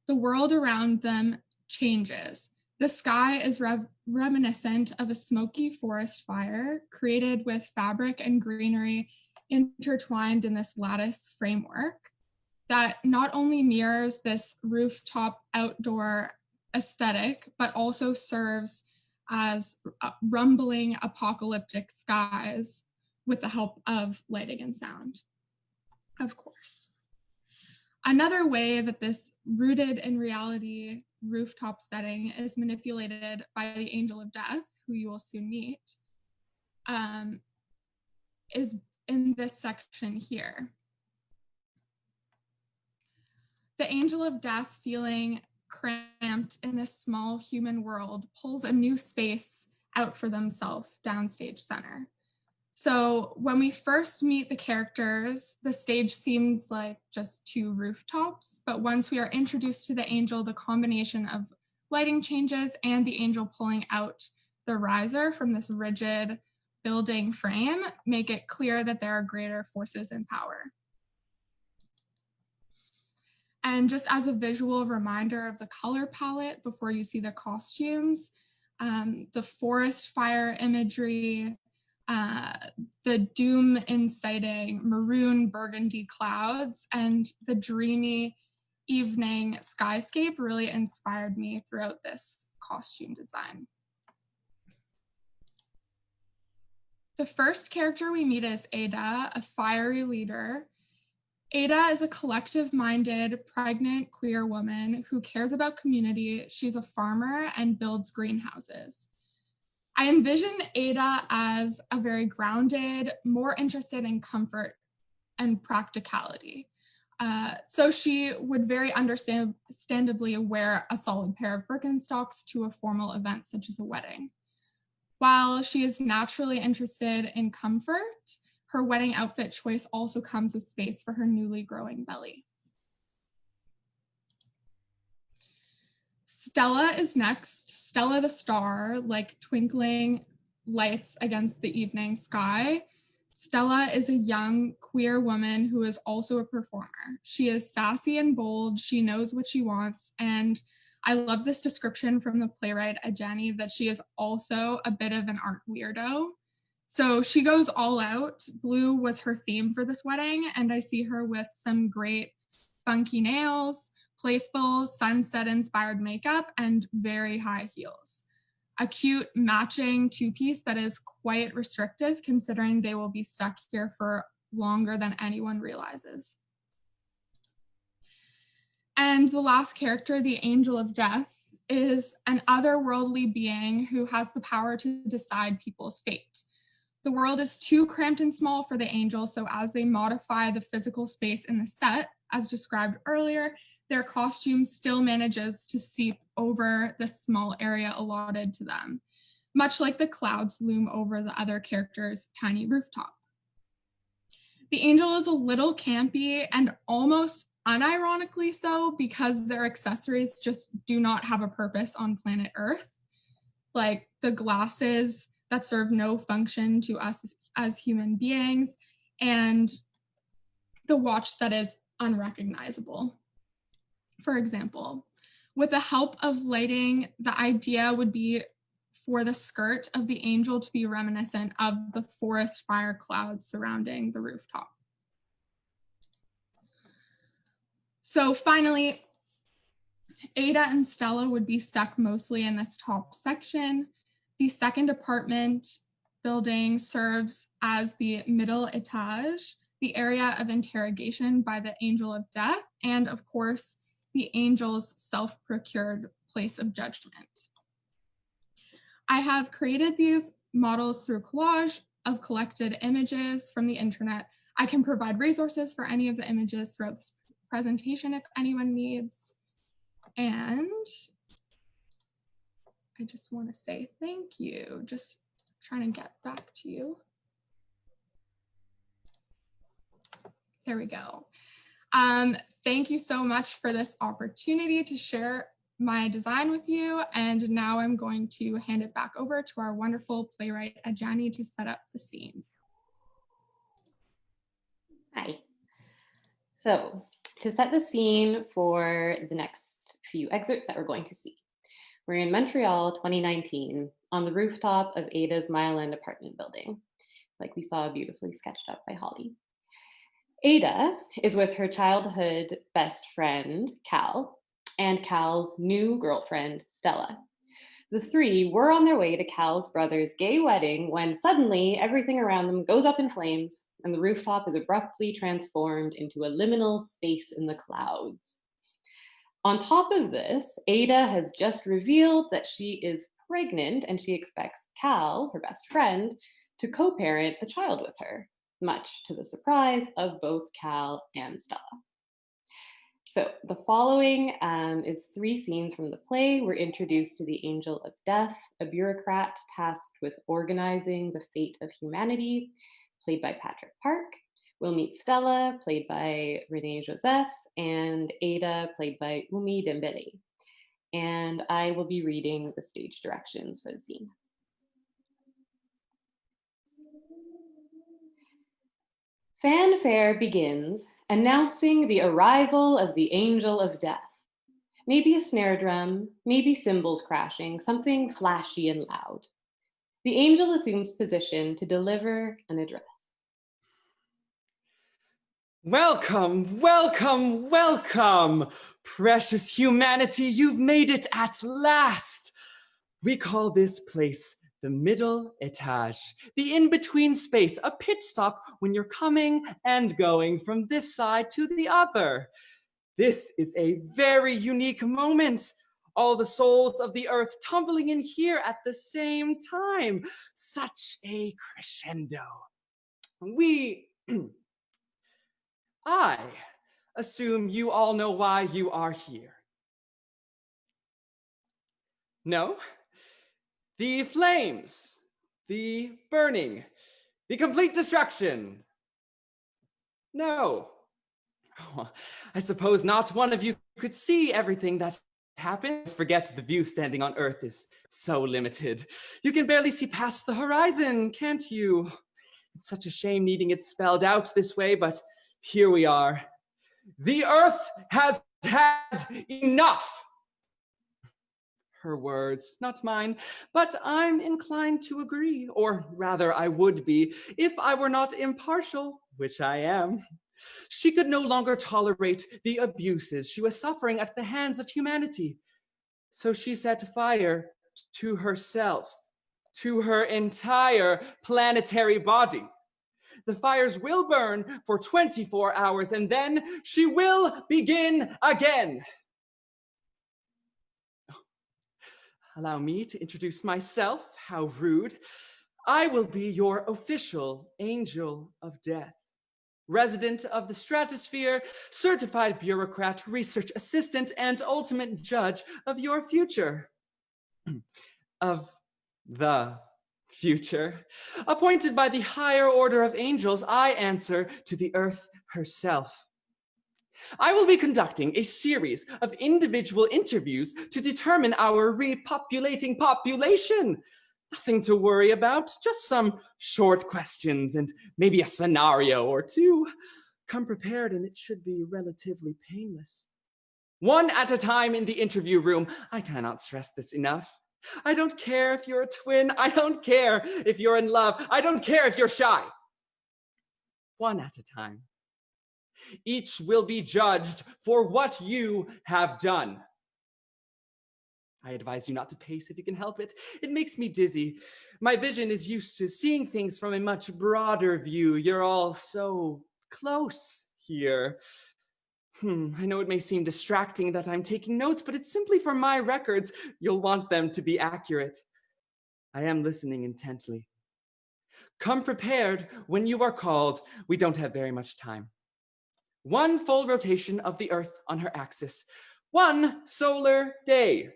the world around them changes. The sky is reminiscent of a smoky forest fire created with fabric and greenery intertwined in this lattice framework that not only mirrors this rooftop outdoor aesthetic, but also serves as rumbling apocalyptic skies with the help of lighting and sound, of course. Another way that this rooted in reality rooftop setting is manipulated by the Angel of Death, who you will soon meet, is in this section here. The Angel of Death, feeling cramped in this small human world, pulls a new space out for themselves downstage center. So when we first meet the characters, the stage seems like just two rooftops, but once we are introduced to the angel, the combination of lighting changes and the angel pulling out the riser from this rigid building frame make it clear that there are greater forces in power. And just as a visual reminder of the color palette before you see the costumes, the forest fire imagery, the doom inciting maroon burgundy clouds, and the dreamy evening skyscape really inspired me throughout this costume design. The first character we meet is Ada, a fiery leader. Ada is a collective-minded, pregnant queer woman who cares about community. She's a farmer and builds greenhouses. I envision Ada as a very grounded, more interested in comfort and practicality. So she would very understandably wear a solid pair of Birkenstocks to a formal event such as a wedding. While she is naturally interested in comfort, her wedding outfit choice also comes with space for her newly growing belly. Stella is next. Stella the star, like twinkling lights against the evening sky. Stella is a young queer woman who is also a performer. She is sassy and bold. She knows what she wants. And I love this description from the playwright Ayiti that she is also a bit of an art weirdo. So she goes all out. Blue was her theme for this wedding, and I see her with some great funky nails, playful sunset-inspired makeup, and very high heels. A cute matching two-piece that is quite restrictive considering they will be stuck here for longer than anyone realizes. And the last character, the Angel of Death, is an otherworldly being who has the power to decide people's fate. The world is too cramped and small for the angel, so as they modify the physical space in the set, as described earlier, their costume still manages to seep over the small area allotted to them, much like the clouds loom over the other characters' tiny rooftop. The angel is a little campy and almost unironically so because their accessories just do not have a purpose on planet Earth, like the glasses that serve no function to us as human beings, and the watch that is unrecognizable. For example, with the help of lighting, the idea would be for the skirt of the angel to be reminiscent of the forest fire clouds surrounding the rooftop. So finally, Ada and Stella would be stuck mostly in this top section. The second apartment building serves as the middle etage, the area of interrogation by the Angel of Death, and of course, the angel's self-procured place of judgment. I have created these models through collage of collected images from the internet. I can provide resources for any of the images throughout this presentation if anyone needs. And I just want to say thank you. Just trying to get back to you. There we go. Thank you so much for this opportunity to share my design with you. And now I'm going to hand it back over to our wonderful playwright, Ayiti, to set up the scene. Hi. So to set the scene for the next few excerpts that we're going to see, we're in Montreal 2019 on the rooftop of Ada's Mile End apartment building, like we saw beautifully sketched out by Holly. Ada is with her childhood best friend, Cal, and Cal's new girlfriend, Stella. The three were on their way to Cal's brother's gay wedding when suddenly everything around them goes up in flames and the rooftop is abruptly transformed into a liminal space in the clouds. On top of this, Ada has just revealed that she is pregnant and she expects Cal, her best friend, to co-parent the child with her, much to the surprise of both Cal and Stella. So the following is 3 scenes from the play. We're introduced to the Angel of Death, a bureaucrat tasked with organizing the fate of humanity, played by Patrick Park. We'll meet Stella, played by Renee Joseph, and Ada, played by Umi Dembele. And I will be reading the stage directions for the scene. Fanfare begins, announcing the arrival of the Angel of Death. Maybe a snare drum, maybe cymbals crashing, something flashy and loud. The angel assumes position to deliver an address. Welcome, welcome, welcome! Precious humanity, you've made it at last! We call this place the middle etage, the in-between space, a pit stop when you're coming and going from this side to the other. This is a very unique moment. All the souls of the earth tumbling in here at the same time. Such a crescendo. I assume you all know why you are here. No? The flames, the burning, the complete destruction. No. Oh, I suppose not one of you could see everything that happens. Forget the view standing on Earth is so limited. You can barely see past the horizon, can't you? It's such a shame needing it spelled out this way, but here we are. The Earth has had enough. Her words, not mine, but I'm inclined to agree, or rather I would be, if I were not impartial, which I am. She could no longer tolerate the abuses she was suffering at the hands of humanity. So she set fire to herself, to her entire planetary body. The fires will burn for 24 hours, and then she will begin again. Allow me to introduce myself. How rude. I will be your official angel of death. Resident of the stratosphere, certified bureaucrat, research assistant, and ultimate judge of your future. Of the future. Appointed by the higher order of angels, I answer to the earth herself. I will be conducting a series of individual interviews to determine our repopulating population. Nothing to worry about, just some short questions and maybe a scenario or two. Come prepared and it should be relatively painless. One at a time in the interview room. I cannot stress this enough. I don't care if you're a twin. I don't care if you're in love. I don't care if you're shy. One at a time. Each will be judged for what you have done. I advise you not to pace if you can help it. It makes me dizzy. My vision is used to seeing things from a much broader view. You're all so close here. I know it may seem distracting that I'm taking notes, but it's simply for my records. You'll want them to be accurate. I am listening intently. Come prepared when you are called. We don't have very much time. 1 full rotation of the Earth on her axis. 1 solar day.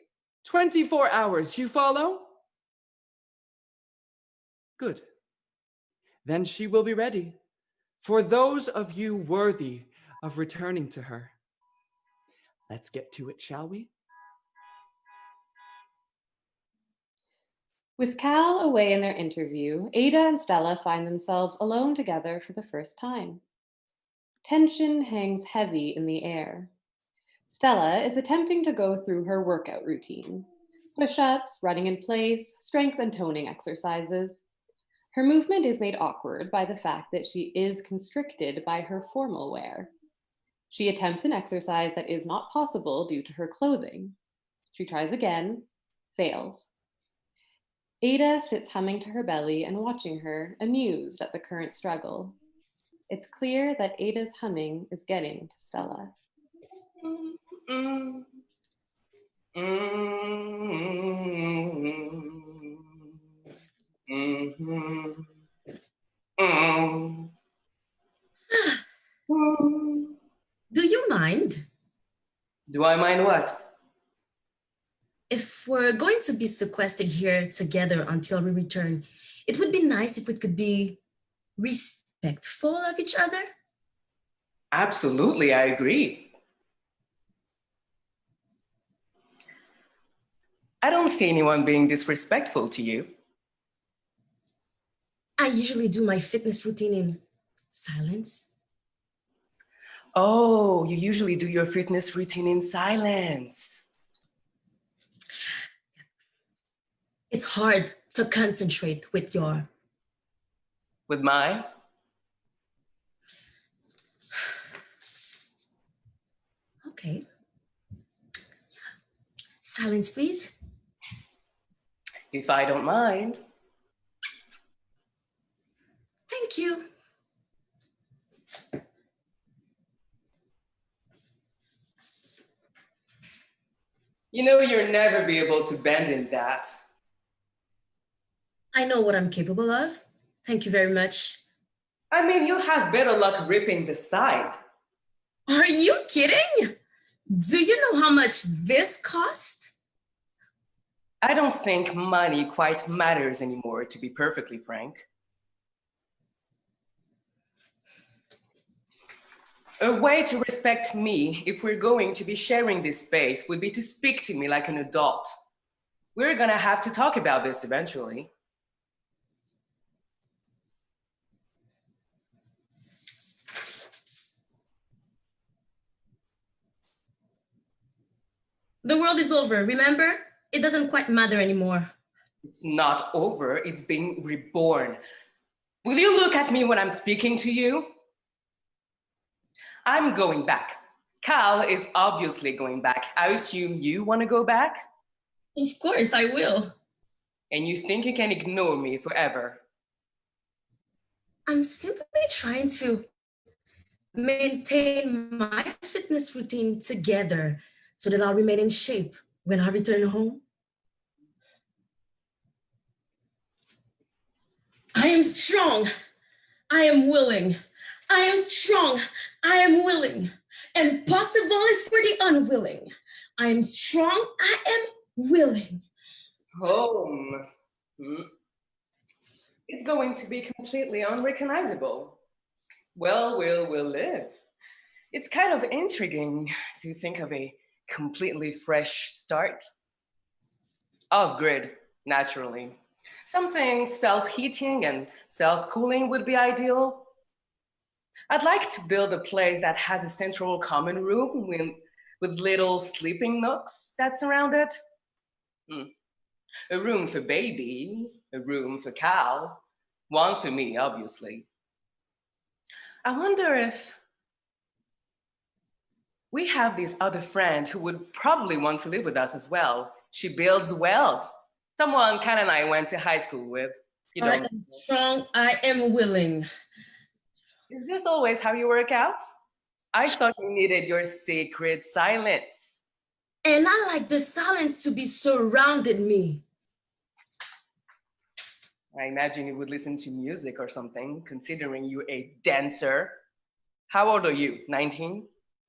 24 hours, you follow? Good. Then she will be ready. For those of you worthy of returning to her. Let's get to it, shall we? With Cal away in their interview, Ada and Stella find themselves alone together for the first time. Tension hangs heavy in the air. Stella is attempting to go through her workout routine. Push-ups, running in place, strength and toning exercises. Her movement is made awkward by the fact that she is constricted by her formal wear. She attempts an exercise that is not possible due to her clothing. She tries again, fails. Ada sits humming to her belly and watching her, amused at the current struggle. It's clear that Ada's humming is getting to Stella. Do you mind? Do I mind what? If we're going to be sequestered here together until we return, it would be nice if we could be respectful of each other. Absolutely, I agree. I don't see anyone being disrespectful to you. I usually do my fitness routine in silence. Oh, you usually do your fitness routine in silence. It's hard to concentrate with your... With mine? Okay. Silence, please. If I don't mind. Thank you. You know you'll never be able to bend in that. I know what I'm capable of. Thank you very much. I mean, you'll have better luck ripping the side. Are you kidding? Do you know how much this cost? I don't think money quite matters anymore, to be perfectly frank. A way to respect me, if we're going to be sharing this space, would be to speak to me like an adult. We're gonna have to talk about this eventually. The world is over, remember? It doesn't quite matter anymore. It's not over, it's being reborn. Will you look at me when I'm speaking to you? I'm going back. Cal is obviously going back. I assume you want to go back? Of course, I will. And you think you can ignore me forever? I'm simply trying to maintain my fitness routine together so that I'll remain in shape when I return home. I am strong. I am willing. I am strong. I am willing. Impossible is for the unwilling. I am strong. I am willing. Home. It's going to be completely unrecognizable. Well, we'll live. It's kind of intriguing to think of a completely fresh start. Off grid, naturally. Something self-heating and self-cooling would be ideal. I'd like to build a place that has a central common room with little sleeping nooks that surround it. A room for baby, a room for Cal, one for me, obviously. I wonder if we have this other friend who would probably want to live with us as well. She builds wells. Someone Kat and I went to high school with. You I know. am strong. I am willing. Is this always how you work out? I thought you needed your sacred silence. And I like the silence to be surrounded me. I imagine you would listen to music or something, considering you a dancer. How old are you, 19?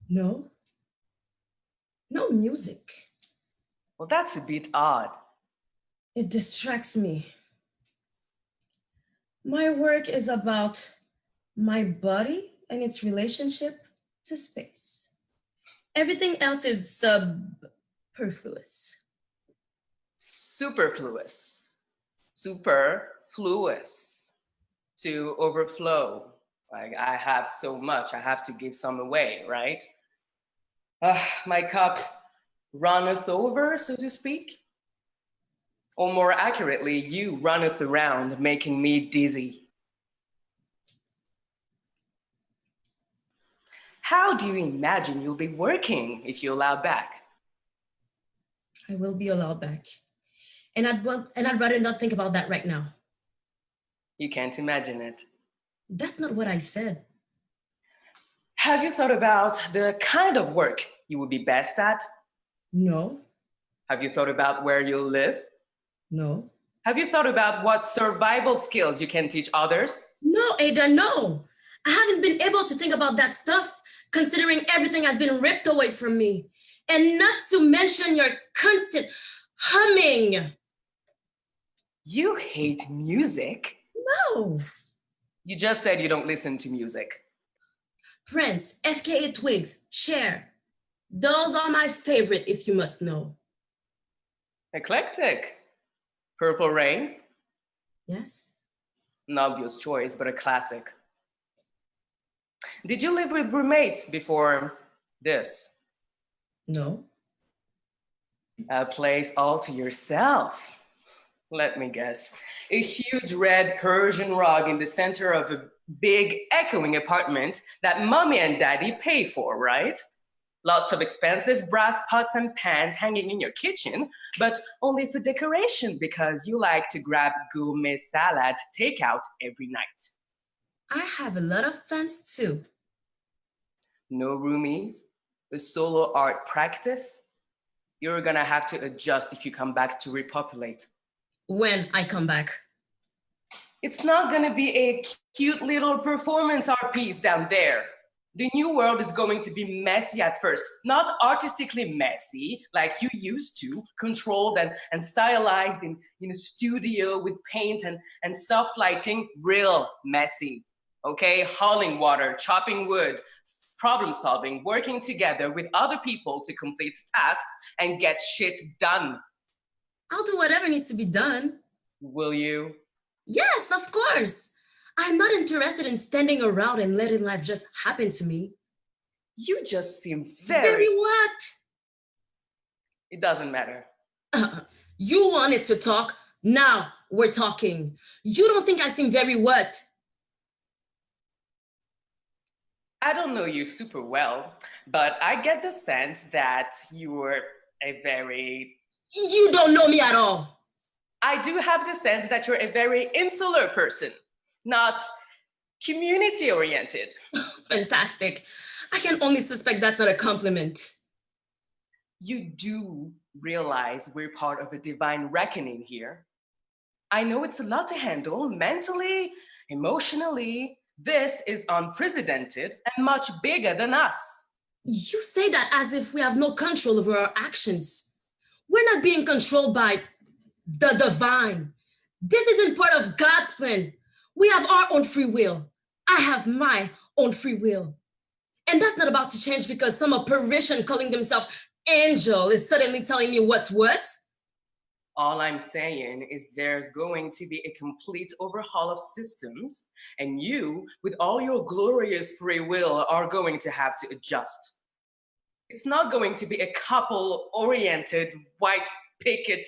No. No music. Well, that's a bit odd. It distracts me. My work is about my body and its relationship to space. Everything else is superfluous. Superfluous. Superfluous. To overflow. Like, I have so much, I have to give some away, right? My cup runneth over, so to speak. Or more accurately, you runneth around, making me dizzy. How do you imagine you'll be working if you're allowed back? I will be allowed back. And I'd rather not think about that right now. You can't imagine it. That's not what I said. Have you thought about the kind of work you would be best at? No. Have you thought about where you'll live? No. Have you thought about what survival skills you can teach others? No, Ada, no. I haven't been able to think about that stuff, considering everything has been ripped away from me. And not to mention your constant humming. You hate music? No. You just said you don't listen to music. Prince, FKA Twigs, Cher. Those are my favorite, if you must know. Eclectic. Purple Rain? Yes. An obvious choice, but a classic. Did you live with roommates before this? No. A place all to yourself. Let me guess. A huge red Persian rug in the center of a big echoing apartment that mommy and daddy pay for, right? Lots of expensive brass pots and pans hanging in your kitchen, but only for decoration because you like to grab gourmet salad takeout every night. I have a lot of fans too. No roomies, a solo art practice. You're gonna have to adjust if you come back to repopulate. When I come back. It's not gonna be a cute little performance art piece down there. The new world is going to be messy at first, not artistically messy like you used to, controlled and stylized in a studio with paint and soft lighting, real messy. Okay, hauling water, chopping wood, problem solving, working together with other people to complete tasks and get shit done. I'll do whatever needs to be done. Will you? Yes, of course. I'm not interested in standing around and letting life just happen to me. You just seem Very what? It doesn't matter. You wanted to talk. Now we're talking. You don't think I seem very what? I don't know you super well, but I get the sense that you were a very... You don't know me at all. I do have the sense that you're a very insular person, not community-oriented. Fantastic. I can only suspect that's not a compliment. You do realize we're part of a divine reckoning here. I know it's a lot to handle mentally, emotionally. This is unprecedented and much bigger than us. You say that as if we have no control over our actions. We're not being controlled by the divine. This isn't part of God's plan. We have our own free will. I have my own free will. And that's not about to change because some apparition calling themselves angel is suddenly telling me what's what. All I'm saying is there's going to be a complete overhaul of systems, and you, with all your glorious free will, are going to have to adjust. It's not going to be a couple-oriented, white picket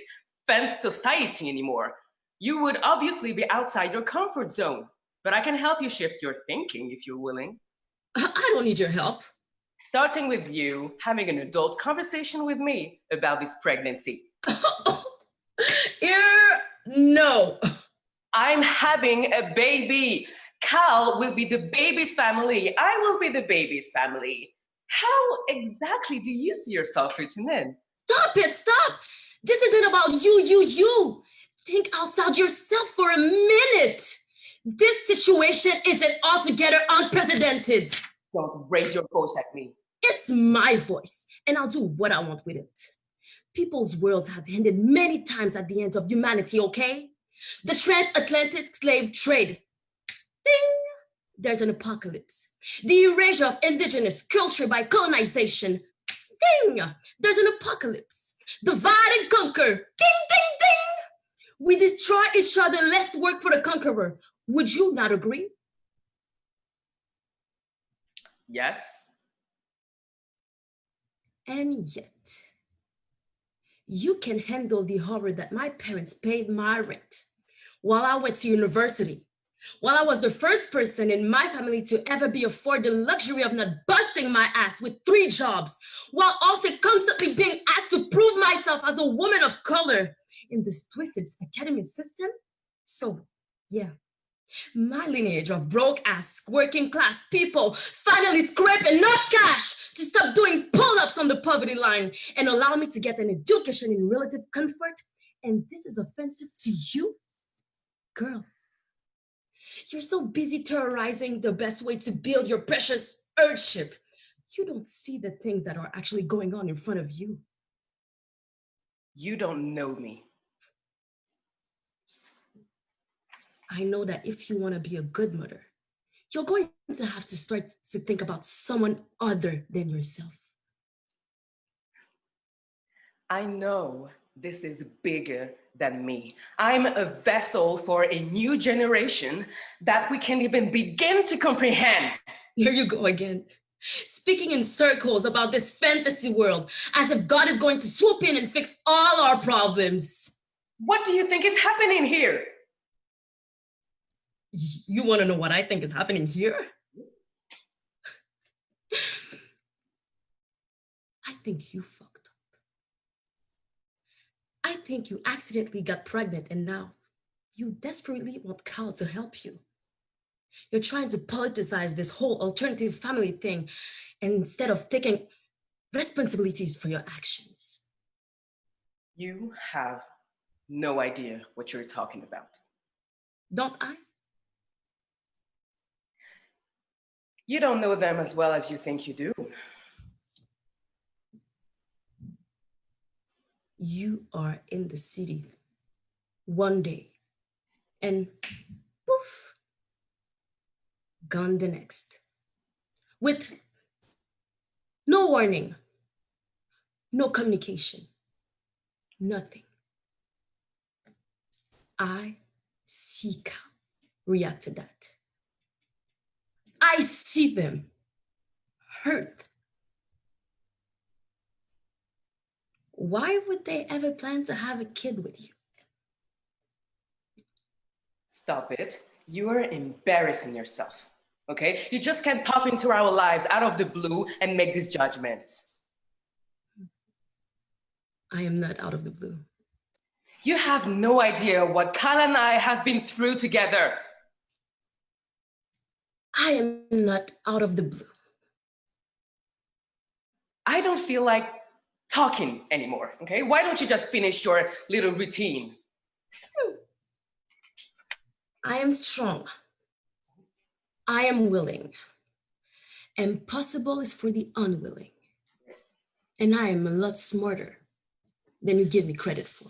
fence society anymore. You would obviously be outside your comfort zone, but I can help you shift your thinking if you're willing. I don't need your help. Starting with you having an adult conversation with me about this pregnancy. No. I'm having a baby. Cal will be the baby's family. I will be the baby's family. How exactly do you see yourself fitting in? Stop it, stop. This isn't about you. Think outside yourself for a minute. This situation isn't altogether unprecedented. Don't raise your voice at me. It's my voice, and I'll do what I want with it. People's worlds have ended many times at the ends of humanity, okay? The transatlantic slave trade. Ding! There's an apocalypse. The erasure of indigenous culture by colonization. Ding! There's an apocalypse. Divide and conquer. Ding, ding, ding! We destroy each other, less work for the conqueror. Would you not agree? Yes. And yet, you can handle the horror that my parents paid my rent while I went to university, while I was the first person in my family to ever be afforded the luxury of not busting my ass with 3 jobs, while also constantly being asked to prove myself as a woman of color in this twisted academic system. So, yeah, my lineage of broke-ass working class people finally scrape enough cash to stop doing pull-ups on the poverty line and allow me to get an education in relative comfort. And this is offensive to you? Girl, you're so busy terrorizing the best way to build your precious earthship. You don't see the things that are actually going on in front of you. You don't know me. I know that if you want to be a good mother, you're going to have to start to think about someone other than yourself. I know this is bigger than me. I'm a vessel for a new generation that we can't even begin to comprehend. Here you go again. Speaking in circles about this fantasy world, as if God is going to swoop in and fix all our problems. What do you think is happening here? You want to know what I think is happening here? I think you fucked up. I think you accidentally got pregnant and now you desperately want Cal to help you. You're trying to politicize this whole alternative family thing instead of taking responsibilities for your actions. You have no idea what you're talking about. Don't I? You don't know them as well as you think you do. You are in the city one day and poof, gone the next. With no warning, no communication, nothing. I see how react to that. I see them hurt. Why would they ever plan to have a kid with you? Stop it. You are embarrassing yourself, okay? You just can't pop into our lives out of the blue and make these judgments. I am not out of the blue. You have no idea what Kyle and I have been through together. I am not out of the blue. I don't feel like talking anymore, okay? Why don't you just finish your little routine? I am strong. I am willing. Impossible is for the unwilling. And I am a lot smarter than you give me credit for.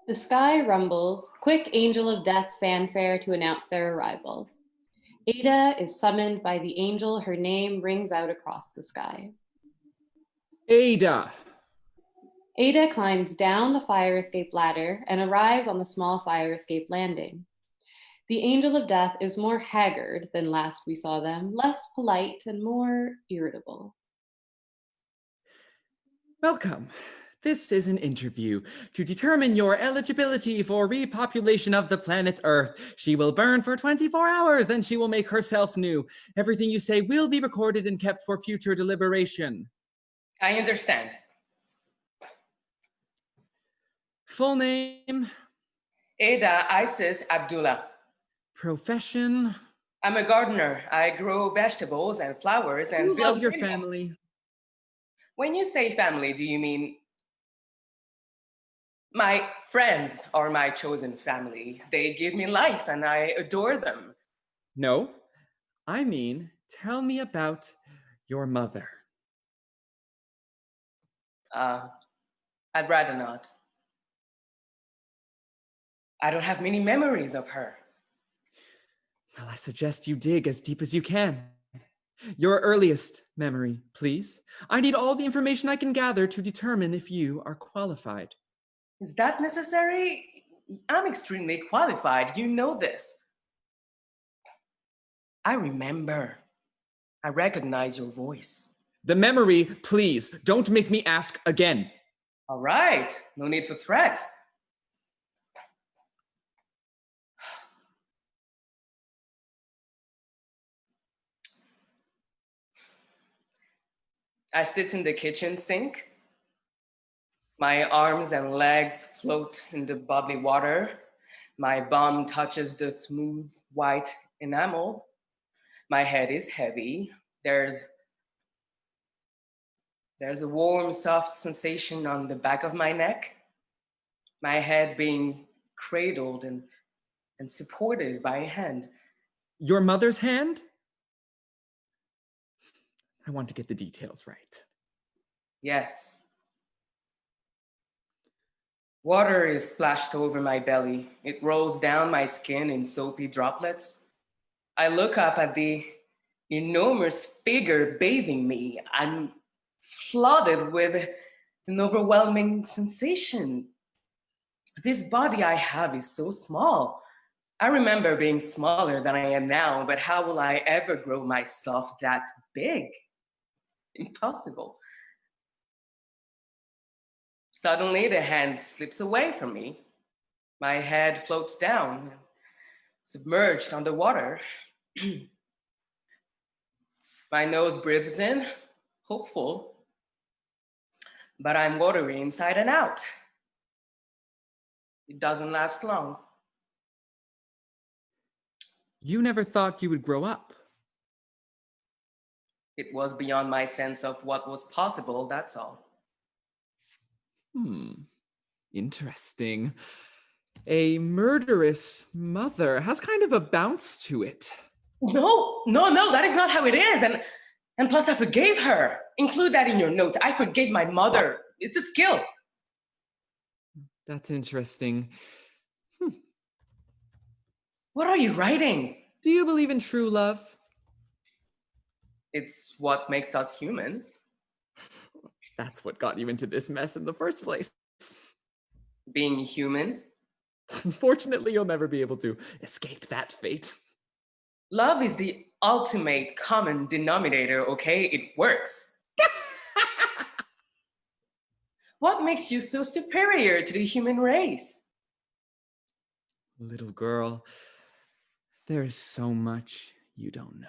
The sky rumbles, quick angel of death fanfare to announce their arrival. Ada is summoned by the angel, her name rings out across the sky. Ada! Ada climbs down the fire escape ladder and arrives on the small fire escape landing. The angel of death is more haggard than last we saw them, less polite and more irritable. Welcome. This is an interview to determine your eligibility for repopulation of the planet Earth. She will burn for 24 hours, then she will make herself new. Everything you say will be recorded and kept for future deliberation. I understand. Full name? Ada Isis Abdullah. Profession? I'm a gardener. I grow vegetables and flowers and You build love your buildings. family. When you say family, do you mean my friends are my chosen family? They give me life and I adore them. No, I mean, tell me about your mother. I'd rather not. I don't have many memories of her. Well, I suggest you dig as deep as you can. Your earliest memory, please. I need all the information I can gather to determine if you are qualified. Is that necessary? I'm extremely qualified. You know this. I remember. I recognize your voice. The memory, please. Don't make me ask again. All right. No need for threats. I sit in the kitchen sink. My arms and legs float in the bubbly water. My bum touches the smooth white enamel. My head is heavy. There's a warm, soft sensation on the back of my neck. My head being cradled and supported by a hand. Your mother's hand? I want to get the details right. Yes. Water is splashed over my belly. It rolls down my skin in soapy droplets. I look up at the enormous figure bathing me. I'm flooded with an overwhelming sensation. This body I have is so small. I remember being smaller than I am now, but how will I ever grow myself that big? Impossible. Suddenly, the hand slips away from me. My head floats down, submerged underwater. My nose breathes in, hopeful, but I'm watery inside and out. It doesn't last long. You never thought you would grow up. It was beyond my sense of what was possible, that's all. Interesting. A murderous mother has kind of a bounce to it. No, that is not how it is. And plus I forgave her. Include that in your notes. I forgave my mother. It's a skill. That's interesting. What are you writing? Do you believe in true love? It's what makes us human. That's what got you into this mess in the first place. Being human? Unfortunately, you'll never be able to escape that fate. Love is the ultimate common denominator, okay? It works. What makes you so superior to the human race? Little girl, there is so much you don't know.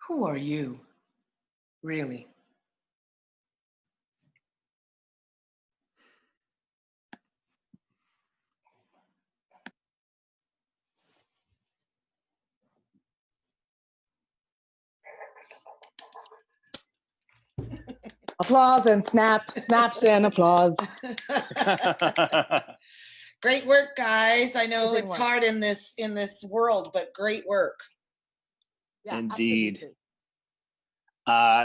Who are you, really? Applause and snaps and applause. Great work, guys. I know Amazing it's work. hard in this world, but great work. Yeah, Indeed. absolutely.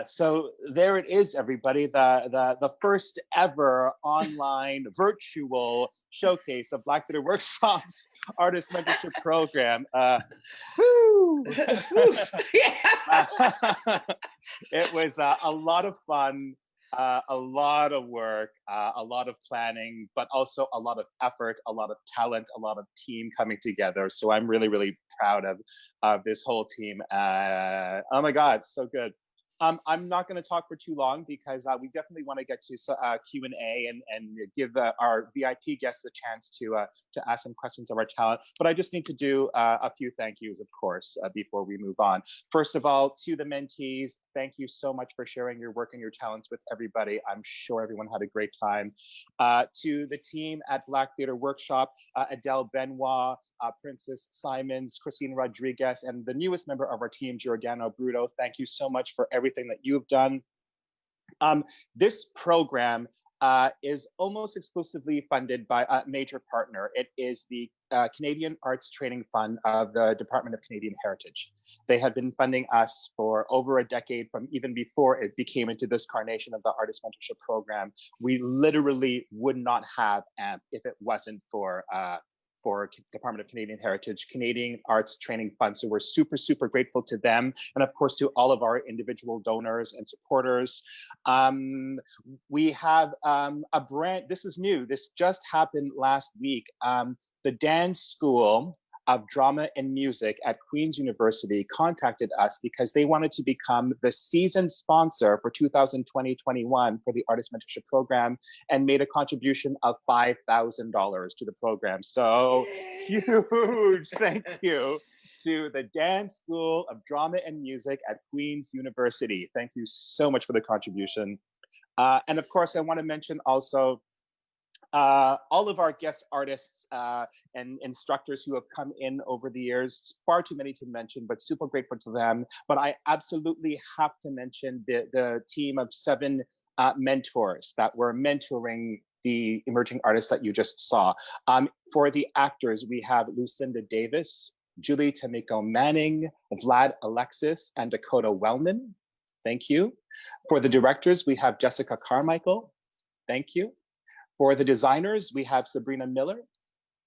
So there it is, everybody, the first ever online virtual showcase of Black Theater Workshop's Artist Mentorship Program. Woo! It was a lot of fun, a lot of work, a lot of planning, but also a lot of effort, a lot of talent, a lot of team coming together. So I'm really, really proud of this whole team. Oh my God, so good. I'm not going to talk for too long because we definitely want to get to Q&A and give our VIP guests a chance to ask some questions of our talent. But I just need to do a few thank yous, of course, before we move on. First of all, to the mentees, thank you so much for sharing your work and your talents with everybody. I'm sure everyone had a great time. To the team at Black Theater Workshop, Adele Benoit, Princess Simons, Christine Rodriguez, and the newest member of our team, Giordano Bruto. Thank you so much for everything that you've done. This program is almost exclusively funded by a major partner. It is the Canadian Arts Training Fund of the Department of Canadian Heritage. They have been funding us for over a decade, from even before it became into this carnation of the Artist Mentorship Program. We literally would not have AMP if it wasn't for Department of Canadian Heritage, Canadian Arts Training Fund. So we're super, super grateful to them. And of course, to all of our individual donors and supporters. We have a brand, this is new, this just happened last week. The dance school of drama and music at Queen's University contacted us because they wanted to become the season sponsor for 2020-21 for the Artist Mentorship Program and made a contribution of $5,000 to the program. So huge thank you to the Dance School of Drama and Music at Queen's University. Thank you so much for the contribution. And of course, I want to mention also all of our guest artists and instructors who have come in over the years, far too many to mention, but super grateful to them. But I absolutely have to mention the team of 7 mentors that were mentoring the emerging artists that you just saw. For the actors, we have Lucinda Davis, Julie Tamiko Manning, Vlad Alexis, and Dakota Wellman. Thank you. For the directors, we have Jessica Carmichael. Thank you. For the designers, we have Sabrina Miller.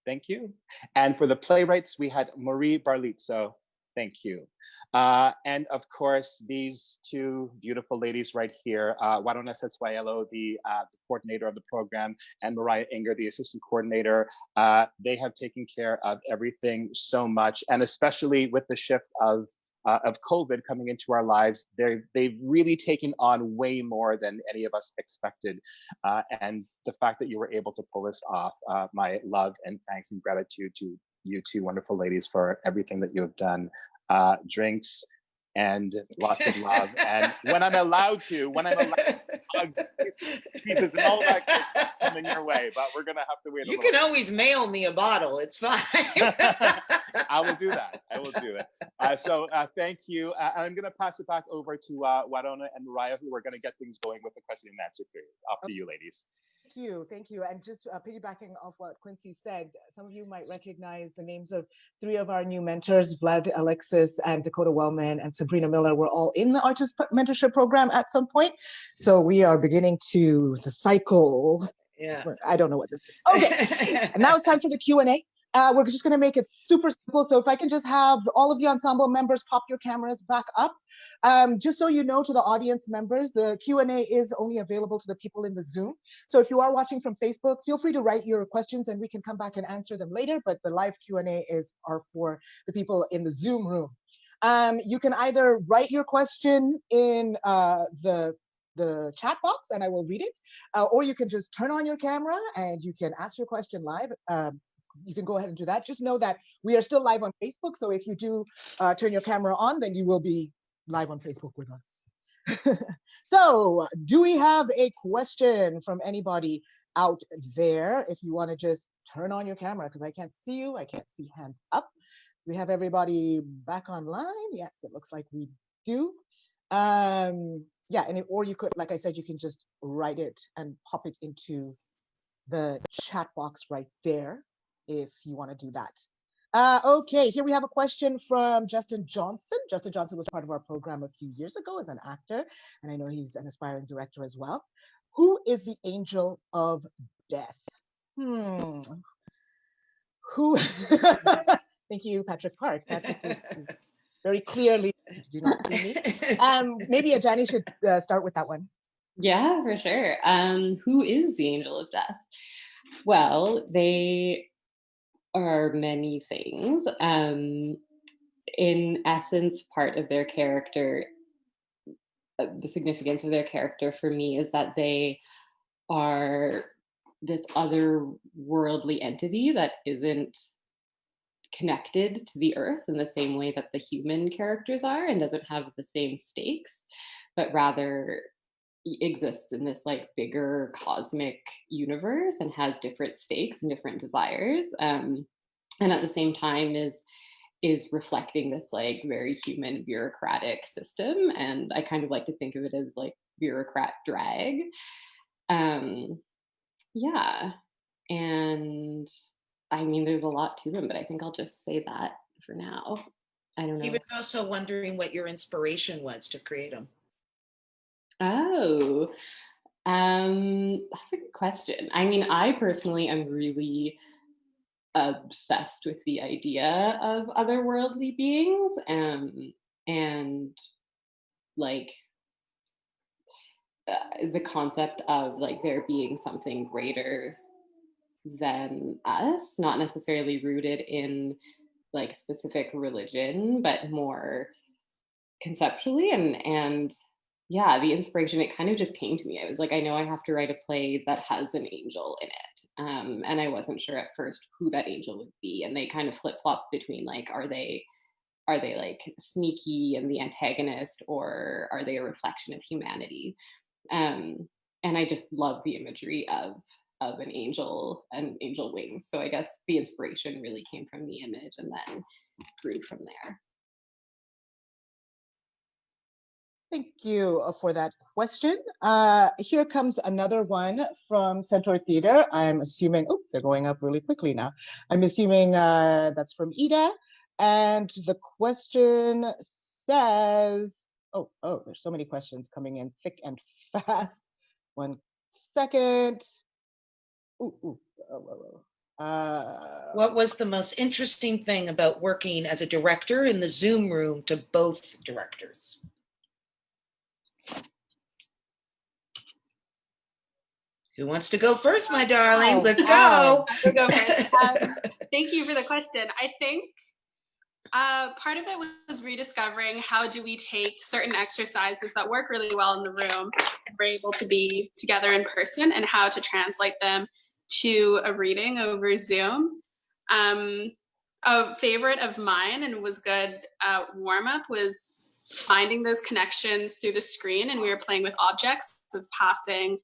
Thank you. And for the playwrights, we had Marie Barlizzo. Thank you. And of course, these 2 beautiful ladies right here, Warona Setsuayelo, the coordinator of the program, and Mariah Inger, the assistant coordinator. They have taken care of everything so much, and especially with the shift of COVID coming into our lives, they've really taken on way more than any of us expected. And the fact that you were able to pull this off, my love and thanks and gratitude to you 2 wonderful ladies for everything that you have done. Drinks and lots of love. And when I'm allowed to, hugs, pieces, and all that good stuff coming your way, but we're gonna have to wait a little. You can always mail me a bottle, it's fine. I will do that. I will do it. So thank you. I'm going to pass it back over to Warona and Mariah, who are going to get things going with the question and answer period. Up to you, ladies. Thank you. And just piggybacking off what Quincy said, some of you might recognize the names of 3 of our new mentors, Vlad Alexis and Dakota Wellman and Sabrina Miller were all in the Artist Mentorship Program at some point. So we are beginning the cycle. Yeah. I don't know what this is. Okay, and now it's time for the Q&A. We're just going to make it super simple. So if I can just have all of the ensemble members pop your cameras back up. Just so you know, to the audience members, the Q&A is only available to the people in the Zoom. So if you are watching from Facebook, feel free to write your questions and we can come back and answer them later. But the live Q&A are for the people in the Zoom room. You can either write your question in the chat box and I will read it, or you can just turn on your camera and you can ask your question live. You can go ahead and do that. Just know that we are still live on Facebook. So if you do turn your camera on, then you will be live on Facebook with us. So do we have a question from anybody out there? If you want to just turn on your camera, because I can't see you. I can't see hands up. We have everybody back online. Yes, it looks like we do. Yeah, or you could, like I said, you can just write it and pop it into the chat box right there if you want to do that. Okay, here we have a question from Justin Johnson. Justin Johnson was part of our program a few years ago as an actor, and I know he's an aspiring director as well. Who is the angel of death? Who? Thank you, Patrick Park. Patrick is very clearly, do not see me. Maybe Ajani should start with that one. Yeah, for sure. Who is the angel of death? Well, they are many things. In essence, part of their character, the significance of their character for me is that they are this otherworldly entity that isn't connected to the earth in the same way that the human characters are and doesn't have the same stakes, but rather exists in this like bigger cosmic universe and has different stakes and different desires, and at the same time is reflecting this like very human bureaucratic system. And I kind of like to think of it as like bureaucrat drag. Yeah, and I mean there's a lot to them, but I think I'll just say that for now. I don't know. He was also wondering what your inspiration was to create them. Oh, that's a good question. I mean, I personally am really obsessed with the idea of otherworldly beings, and like the concept of like there being something greater than us, not necessarily rooted in like specific religion, but more conceptually. And yeah, the inspiration, it kind of just came to me. I was like, I know I have to write a play that has an angel in it. And I wasn't sure at first who that angel would be. And they kind of flip-flop between like, are they like sneaky and the antagonist, or are they a reflection of humanity? And I just love the imagery of an angel and angel wings. So I guess the inspiration really came from the image and then grew from there. Thank you for that question. Here comes another one from Centaur Theater. I'm assuming, oh, they're going up really quickly now. I'm assuming that's from Ida. And the question says, oh, there's so many questions coming in thick and fast. 1 second. What was the most interesting thing about working as a director in the Zoom room to both directors? Who wants to go first, my darlings? Let's go. I will go first. Thank you for the question. I think part of it was rediscovering how do we take certain exercises that work really well in the room, we're able to be together in person, and how to translate them to a reading over Zoom. A favorite of mine and was good warm-up was finding those connections through the screen, and we were playing with objects of passing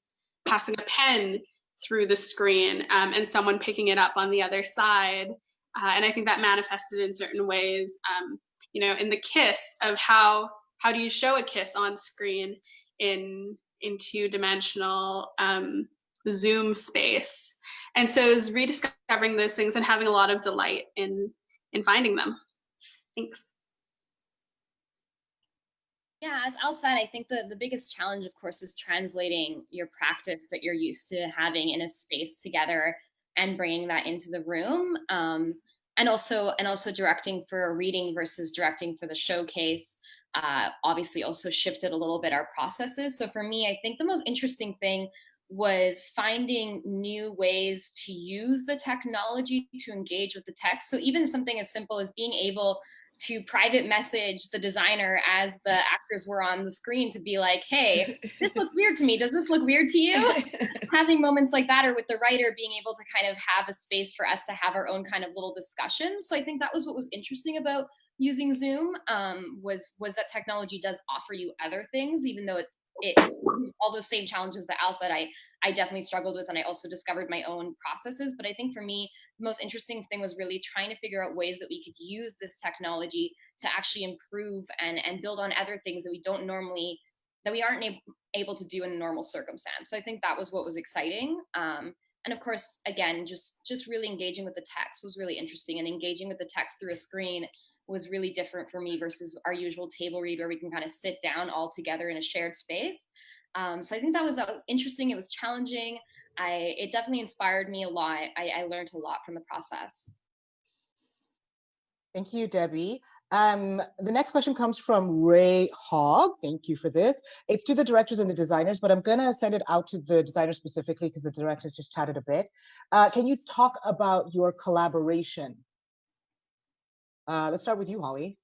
a pen through the screen, and someone picking it up on the other side, And I think that manifested in certain ways, in the kiss of how do you show a kiss on screen in two-dimensional Zoom space. And so it was rediscovering those things and having a lot of delight in finding them. Thanks. Yeah, as Al said, I think the biggest challenge, of course, is translating your practice that you're used to having in a space together and bringing that into the room. And also directing for a reading versus directing for the showcase. Obviously also shifted a little bit our processes. So for me, I think the most interesting thing was finding new ways to use the technology to engage with the text. So even something as simple as being able to private message the designer as the actors were on the screen to be like, hey, this looks weird to me. Does this look weird to you? Having moments like that, or with the writer being able to kind of have a space for us to have our own kind of little discussions. So I think that was what was interesting about using Zoom, was that technology does offer you other things, even though it all those same challenges that Al said I definitely struggled with, and I also discovered my own processes. But I think for me, the most interesting thing was really trying to figure out ways that we could use this technology to actually improve and build on other things that we aren't able to do in a normal circumstance. So I think that was what was exciting. And of course, again, just really engaging with the text was really interesting, and engaging with the text through a screen was really different for me versus our usual table read where we can kind of sit down all together in a shared space. So I think that was interesting. It was challenging. It definitely inspired me a lot. I learned a lot from the process. Thank you, Debbie. The next question comes from Ray Hogg. Thank you for this. It's to the directors and the designers, but I'm going to send it out to the designers specifically because the directors just chatted a bit. Can you talk about your collaboration? Let's start with you, Holly.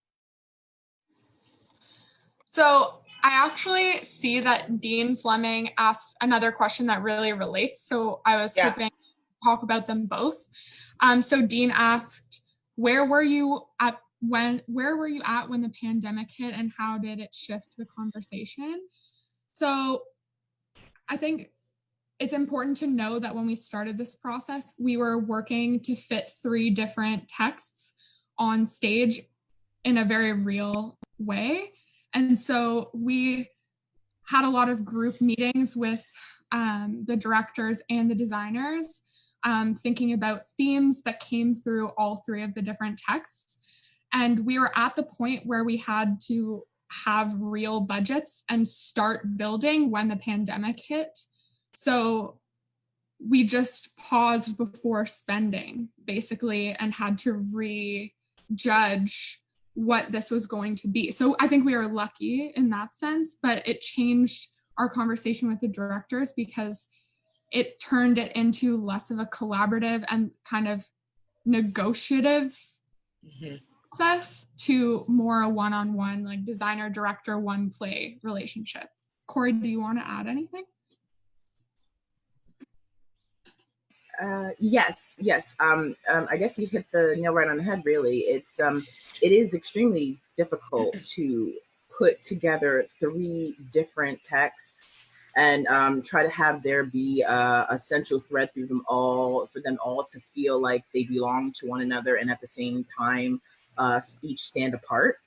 So I actually see that Dean Fleming asked another question that really relates. So I was hoping to talk about them both. So Dean asked, where were you at when the pandemic hit, and how did it shift the conversation? So I think it's important to know that when we started this process, we were working to fit 3 different texts on stage in a very real way. And so we had a lot of group meetings with the directors and the designers, thinking about themes that came through all 3 of the different texts. And we were at the point where we had to have real budgets and start building when the pandemic hit. So we just paused before spending, basically, and had to rejudge what this was going to be. So I think we are lucky in that sense, but it changed our conversation with the directors because it turned it into less of a collaborative and kind of negotiative process to more a one-on-one, like designer, director, one play relationship. Corey, do you want to add anything? Yes. I guess you hit the nail right on the head. Really, it is extremely difficult to put together 3 different texts and try to have there be a central thread through them all, for them all to feel like they belong to one another, and at the same time, each stand apart.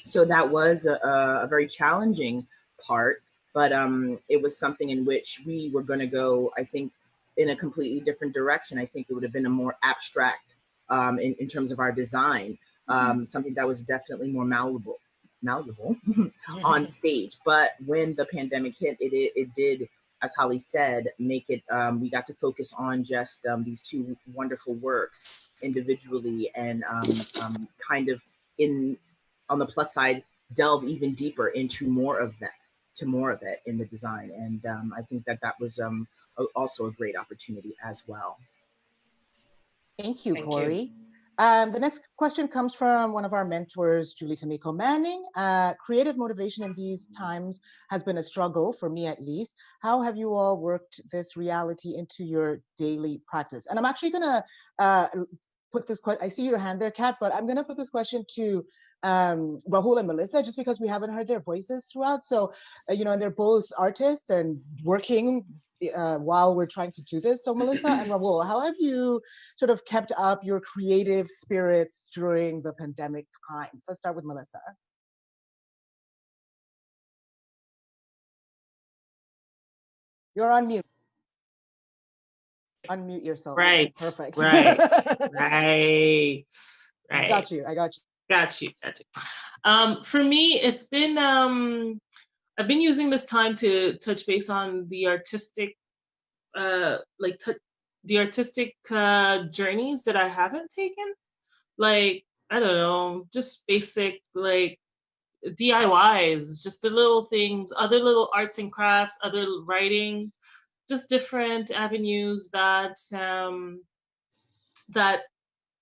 So that was a very challenging part, but it was something in which we were going to go, I think, in a completely different direction. I think it would have been a more abstract in terms of our design, something that was definitely more malleable on stage. But when the pandemic hit, it did, as Holly said, make it, we got to focus on just these 2 wonderful works individually, and kind of on the plus side, delve even deeper into more of it in the design. And I think that was also a great opportunity as well. Thank you, Corey. The next question comes from one of our mentors, Julie Tamiko Manning. Creative motivation in these times has been a struggle, for me at least. How have you all worked this reality into your daily practice? And I'm actually gonna put this question, I see your hand there, Kat, but I'm gonna put this question to Rahul and Melissa, just because we haven't heard their voices throughout. So, and they're both artists and working while we're trying to do this. So Melissa and Rahul, how have you sort of kept up your creative spirits during the pandemic time? So let's start with Melissa. You're on mute. Unmute yourself. Right. Perfect. Right. Right. Right. Got you. I got you. Got you. Got you. For me, it's been I've been using this time to touch base on the artistic journeys that I haven't taken. Like, I don't know, just basic like DIYs, just the little things, other little arts and crafts, other writing, just different avenues that that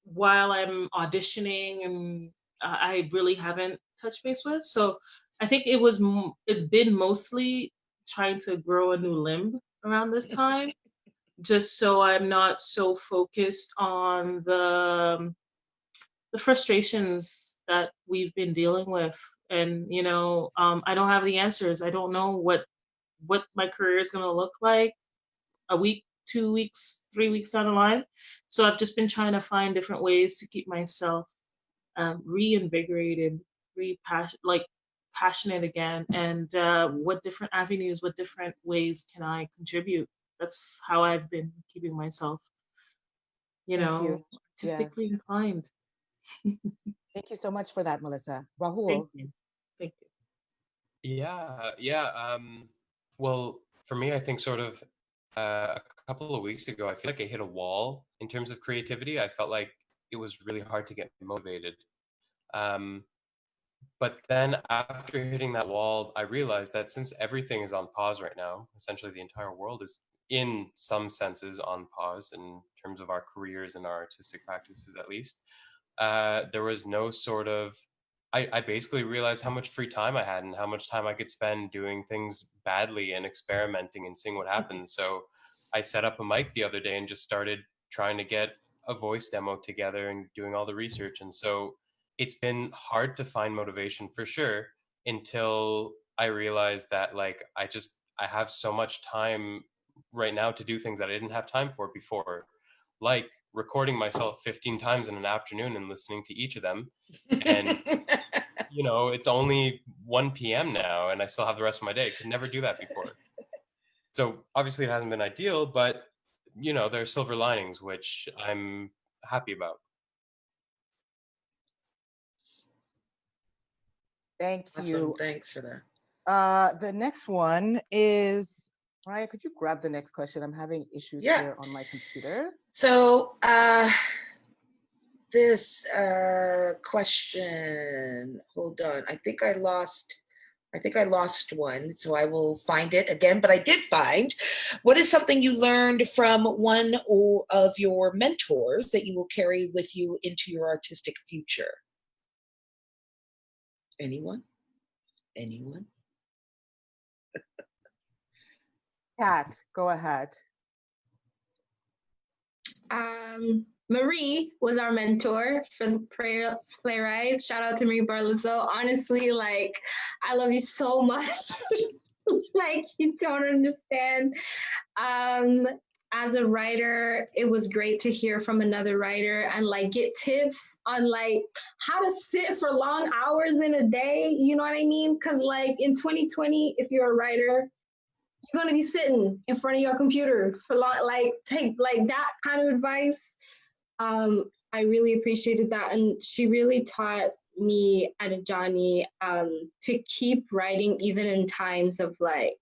while I'm auditioning and I really haven't touched base with. So I think it's been mostly trying to grow a new limb around this time, just so I'm not so focused on the frustrations that we've been dealing with. And I don't have the answers. I don't know what my career is going to look like a week, 2 weeks, 3 weeks down the line. So I've just been trying to find different ways to keep myself reinvigorated, passionate again, and what different avenues, what different ways can I contribute? That's how I've been keeping myself, artistically inclined. Thank you so much for that, Melissa. Rahul. Thank you. Thank you. Yeah. Well, for me, I think sort of a couple of weeks ago, I feel like I hit a wall in terms of creativity. I felt like it was really hard to get motivated. But then after hitting that wall, I realized that since everything is on pause right now, essentially the entire world is in some senses on pause in terms of our careers and our artistic practices, at least. There was no sort of, I basically realized how much free time I had and how much time I could spend doing things badly and experimenting and seeing what happens. So I set up a mic the other day and just started trying to get a voice demo together and doing all the research. And so it's been hard to find motivation for sure until I realized that like I have so much time right now to do things that I didn't have time for before, like recording myself 15 times in an afternoon and listening to each of them. And it's only 1 p.m. now and I still have the rest of my day. Could never do that before. So obviously it hasn't been ideal, but there are silver linings, which I'm happy about. Thank you. Awesome. Thanks for that. The next one is, Mariah, could you grab the next question? I'm having issues here on my computer. So this question, hold on. I think I lost one, so I will find it again, but I did find, what is something you learned from one of your mentors that you will carry with you into your artistic future? Anyone? Kat, go ahead. Marie was our mentor for the playwrights. Shout out to Marie Barlozo. Honestly, like, I love you so much. Like, you don't understand. As a writer, it was great to hear from another writer and like get tips on like how to sit for long hours in a day. You know what I mean? Because like in 2020, if you're a writer, you're gonna be sitting in front of your computer for long. Like take like that kind of advice. I really appreciated that, and she really taught me and Ajani to keep writing even in times of like.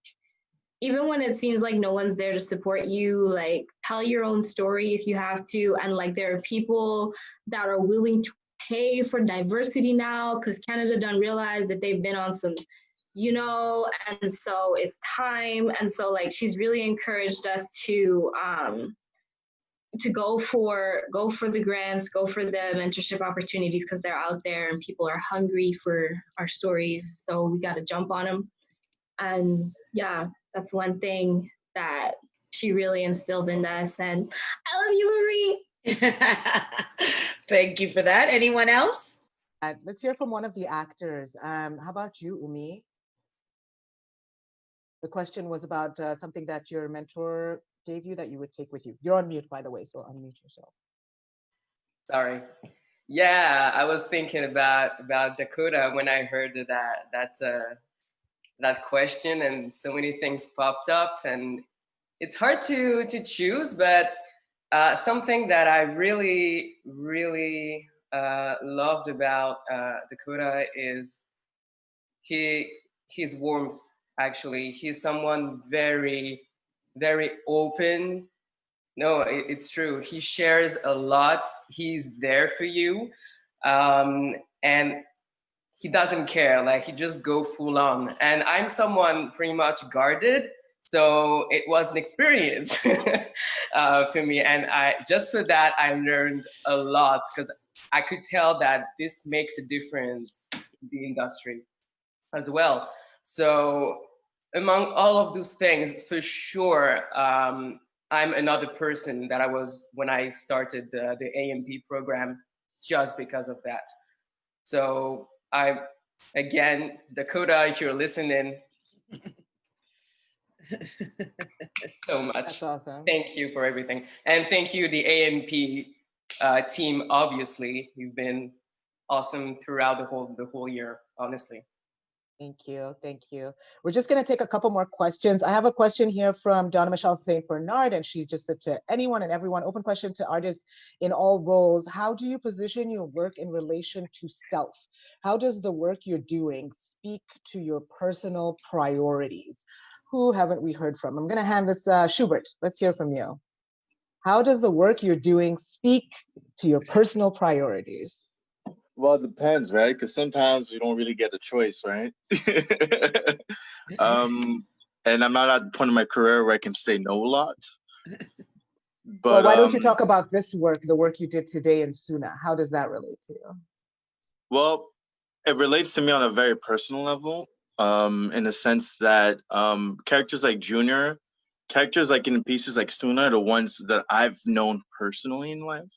Even when it seems like no one's there to support you, like tell your own story if you have to. And like there are people that are willing to pay for diversity now because Canada done realize that they've been on some, and so it's time. And so like she's really encouraged us to go for the grants, go for the mentorship opportunities because they're out there and people are hungry for our stories. So we got to jump on them. And yeah, that's one thing that she really instilled in us. And I love you, Marie. Thank you for that. Anyone else? Let's hear from one of the actors. How about you, Umi? The question was about something that your mentor gave you that you would take with you. You're on mute, by the way, so unmute yourself. Sorry. Yeah, I was thinking about Dakota when I heard that question, and so many things popped up, and it's hard to choose, but something that I really loved about Dakota is his warmth. Actually, he's someone very open. No, it's true. He shares a lot. He's there for you, and he doesn't care. Like, he just go full on. And I'm someone pretty much guarded, so it was an experience for me. And just for that, I learned a lot, because I could tell that this makes a difference in the industry as well. So among all of those things, for sure, I'm another person that I was when I started the AMP program, just because of that. So again, Dakota, if you're listening, so much. That's awesome. Thank you for everything. And thank you, the AMP team, obviously. You've been awesome throughout the whole year, honestly. Thank you. Thank you. We're just going to take a couple more questions. I have a question here from Donna Michelle St. Bernard, and she's just said to anyone and everyone, open question to artists in all roles. How do you position your work in relation to self? How does the work you're doing speak to your personal priorities? Who haven't we heard from? I'm going to hand this, Schubert, let's hear from you. How does the work you're doing speak to your personal priorities? Well, it depends, right? Because sometimes you don't really get a choice, right? And I'm not at the point in my career where I can say no a lot. But well, why don't you talk about this work, the work you did today in Suna? How does that relate to you? Well, it relates to me on a very personal level, in the sense that characters like Junior, characters like in pieces like Suna are the ones that I've known personally in life.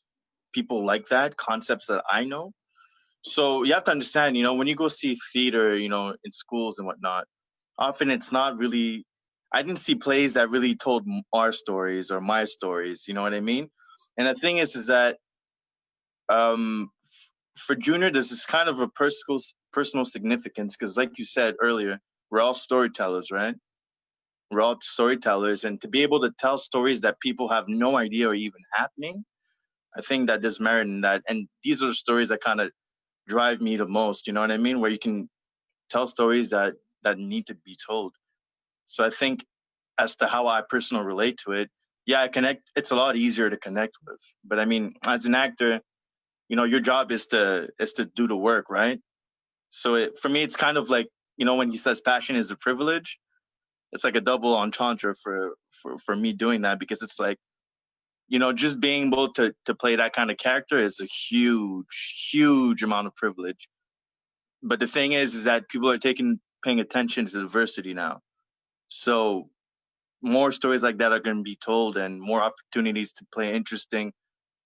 People like that, concepts that I know. So you have to understand, when you go see theater, in schools and whatnot, often it's not really, I didn't see plays that really told our stories or my stories, you know what I mean? And the thing is that for Junior, there's this kind of a personal significance, because like you said earlier, we're all storytellers, right? We're all storytellers, and to be able to tell stories that people have no idea are even happening, I think that there's merit in that. And these are the stories that kind of drive me the most, you know what I mean? Where you can tell stories that need to be told. So I think as to how I personally relate to it, yeah, I connect. It's a lot easier to connect with. But I mean, as an actor, your job is to do the work, right? So for me, it's kind of like, when he says passion is a privilege, it's like a double entendre for me doing that, because it's like, just being able to play that kind of character is a huge amount of privilege. But the thing is that people are paying attention to diversity now. So more stories like that are going to be told, and more opportunities to play interesting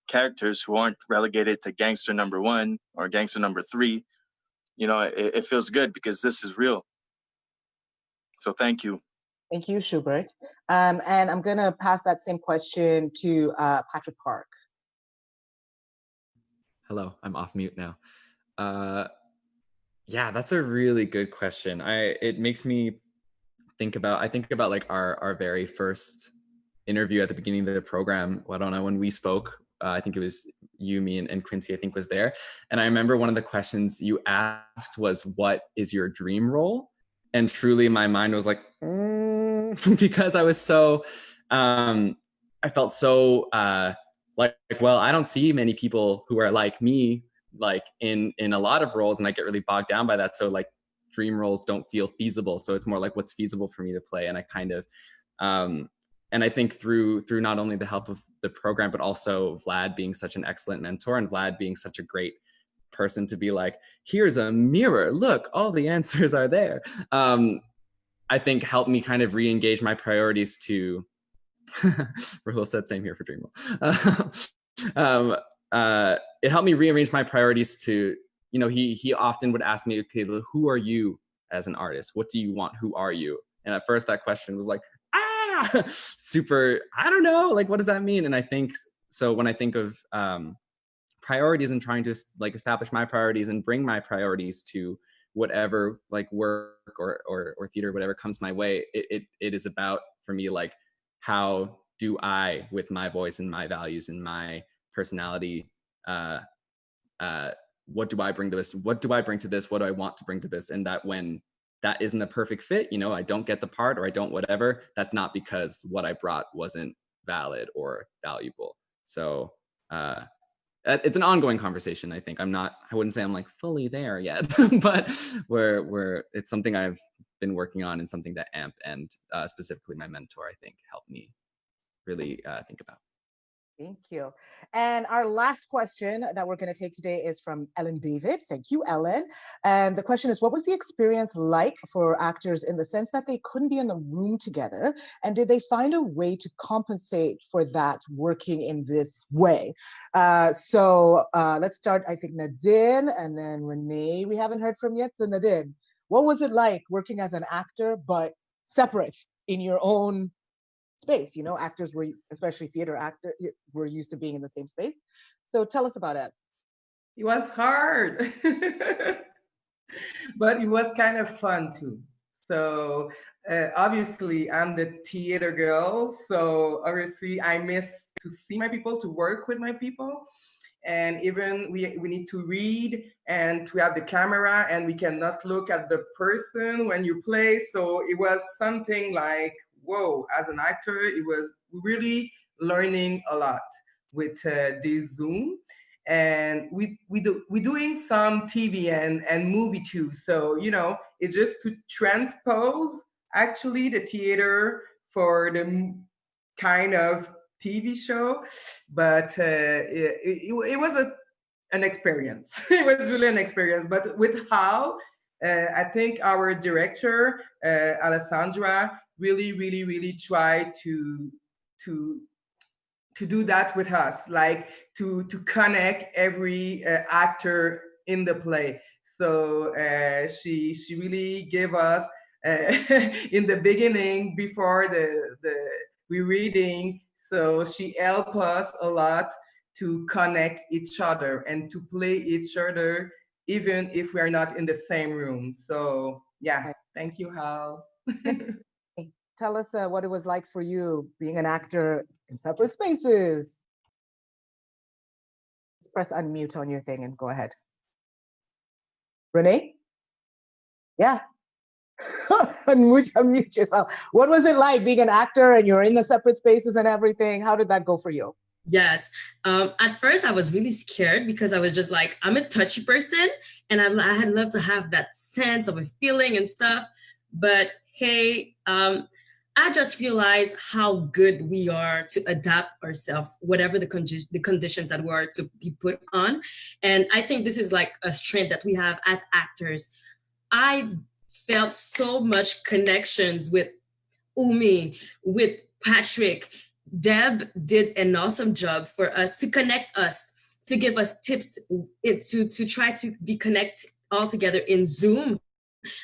characters who aren't relegated to gangster number 1 or gangster number 3. It feels good because this is real. So thank you. Thank you, Schubert. And I'm going to pass that same question to Patrick Park. Hello, I'm off mute now. Yeah, that's a really good question. It makes me think about like our very first interview at the beginning of the program. I don't know, when we spoke, I think it was you, me, and Quincy, I think, was there. And I remember one of the questions you asked was, what is your dream role? And truly my mind was like, because I was so, I felt so well, I don't see many people who are like me, like in a lot of roles, and I get really bogged down by that. So like dream roles don't feel feasible. So it's more like what's feasible for me to play. And I kind of, and I think through not only the help of the program, but also Vlad being such an excellent mentor, and Vlad being such a great person to be like, here's a mirror, look, all the answers are there. I think helped me kind of re-engage my priorities to, Rahul said same here for Dream Role. It helped me rearrange my priorities to, he often would ask me, okay, who are you as an artist? What do you want? Who are you? And at first that question was like, super, I don't know, like, what does that mean? And I think, so when I think of priorities and trying to like establish my priorities and bring my priorities to whatever like work or theater, whatever comes my way, it is about, for me, like, how do I, with my voice and my values and my personality, what do I bring to this? What do I bring to this? What do I want to bring to this? And that when that isn't a perfect fit, you know, I don't get the part or I don't whatever, that's not because what I brought wasn't valid or valuable. So it's an ongoing conversation. I think I wouldn't say I'm like fully there yet, but it's something I've been working on and something that AMP and specifically my mentor, I think, helped me really think about. Thank you. And our last question that we're going to take today is from Ellen David. Thank you, Ellen. And the question is, what was the experience like for actors in the sense that they couldn't be in the room together? And did they find a way to compensate for that working in this way? So let's start, I think, Nadine, and then Renee, we haven't heard from yet. So Nadine, what was it like working as an actor, but separate in your own space? You know, actors were, especially theater actors, were used to being in the same space. So tell us about it. It was hard, but it was kind of fun too. So obviously I'm the theater girl. So obviously I miss to see my people, to work with my people. And even we need to read and to have the camera, and we cannot look at the person when you play. So it was something like, whoa, as an actor, it was really learning a lot with this Zoom. And we're doing some TV and movie too. So, you know, it's just to transpose actually the theater for the kind of TV show. But it was an experience. It was really an experience. But with Hal, I think our director, Alessandra, really tried to do that with us, like to connect every actor in the play. So she really gave us in the beginning, before the rereading, so she helped us a lot to connect each other and to play each other even if we are not in the same room. So yeah, thank you, Hal. Tell us what it was like for you being an actor in separate spaces. Just press unmute on your thing and go ahead. Renee? Yeah. Unmute yourself. What was it like being an actor and you're in the separate spaces and everything? How did that go for you? Yes. At first, I was really scared because I was just like, I'm a touchy person and I had loved to have that sense of a feeling and stuff. But hey, I just realized how good we are to adapt ourselves, whatever the conditions that we are to be put on. And I think this is like a strength that we have as actors. I felt so much connections with Umi, with Patrick. Deb did an awesome job for us to connect us, to give us tips, to try to be connected all together in Zoom.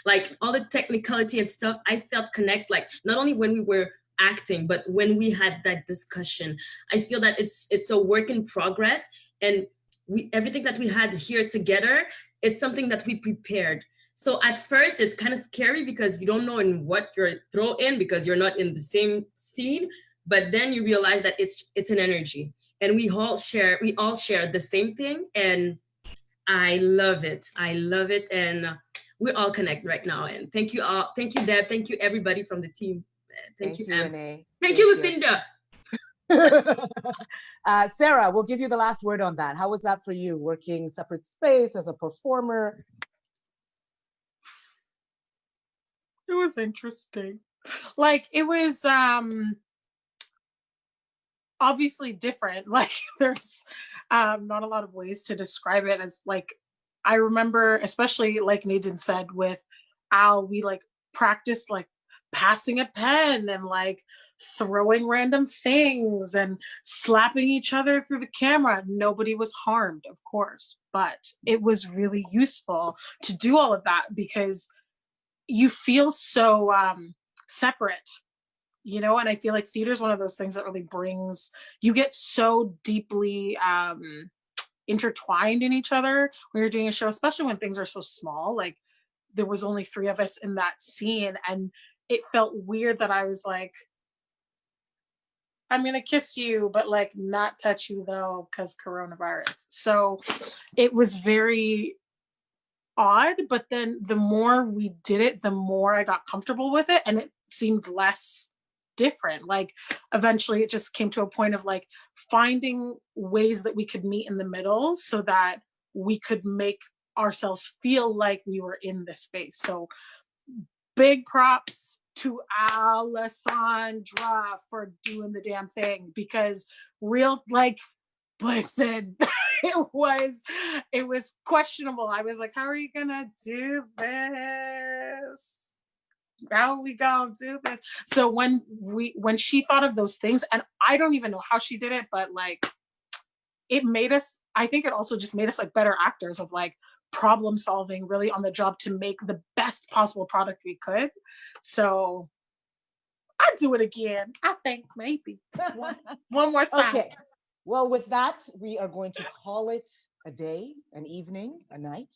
Like all the technicality and stuff, I felt connect, like not only when we were acting, but when we had that discussion. I feel that it's a work in progress, and everything that we had here together, it's something that we prepared. So at first it's kind of scary because you don't know in what you're thrown in because you're not in the same scene, but then you realize that it's an energy, and we all share the same thing, and I love it. And we all connect right now. And thank you all. Thank you, Deb. Thank you, everybody from the team. Thank you, Renee. Thank you, Lucinda. Sarah, we'll give you the last word on that. How was that for you, working separate space as a performer? It was interesting. Like, it was obviously different. Like, there's not a lot of ways to describe it. As like, I remember, especially like Nadine said, with Al, we like practiced like passing a pen and like throwing random things and slapping each other through the camera. Nobody was harmed, of course, but it was really useful to do all of that because you feel so separate, you know? And I feel like theater is one of those things that really brings, you get so deeply intertwined in each other when you're doing a show, especially when things are so small. Like there was only 3 of us in that scene, and it felt weird that I was like, I'm gonna kiss you, but like not touch you though, because coronavirus. So it was very odd, but then the more we did it, the more I got comfortable with it, and it seemed less different. Like eventually it just came to a point of like finding ways that we could meet in the middle so that we could make ourselves feel like we were in this space. So big props to Alessandra for doing the damn thing, because real, like, listen, it was questionable. I was like, how are you gonna do this? How are we gonna do this? So when she thought of those things, and I don't even know how she did it, but like it made us, I think it also just made us like better actors of like problem solving really on the job to make the best possible product we could. So I'd do it again. I think maybe one more time. Okay. Well, with that, we are going to call it a day, an evening, a night.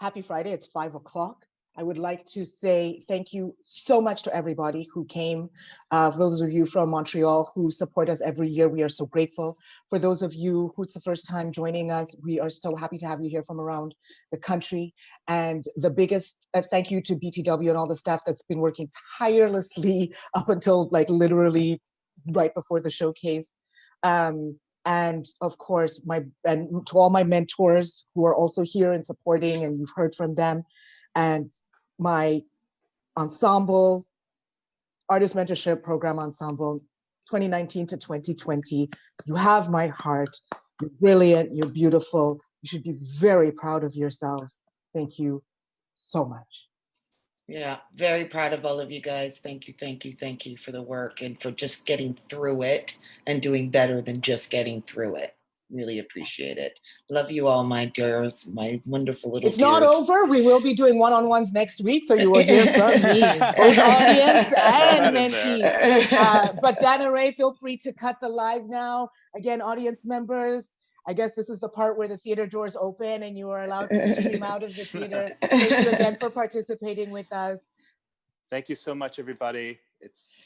Happy Friday. It's 5 o'clock. I would like to say thank you so much to everybody who came. For those of you from Montreal who support us every year, we are so grateful. For those of you who it's the first time joining us, we are so happy to have you here from around the country. And the biggest thank you to BTW and all the staff that's been working tirelessly up until like literally right before the showcase. And of course, and to all my mentors who are also here and supporting, and you've heard from them, and my ensemble, Artist Mentorship Program Ensemble, 2019 to 2020. You have my heart. You're brilliant. You're beautiful. You should be very proud of yourselves. Thank you so much. Yeah, very proud of all of you guys. Thank you, thank you, thank you for the work and for just getting through it and doing better than just getting through it. Really appreciate it. Love you all, my dears, my wonderful little It's not dears. over. We will be doing one-on-ones next week, so you will hear from me, both audience and mentee. But Dana Ray, feel free to cut the live now. Again, audience members, I guess this is the part where the theater doors open and you are allowed to stream out of the theater. Thank you again for participating with us. Thank you so much, everybody. It's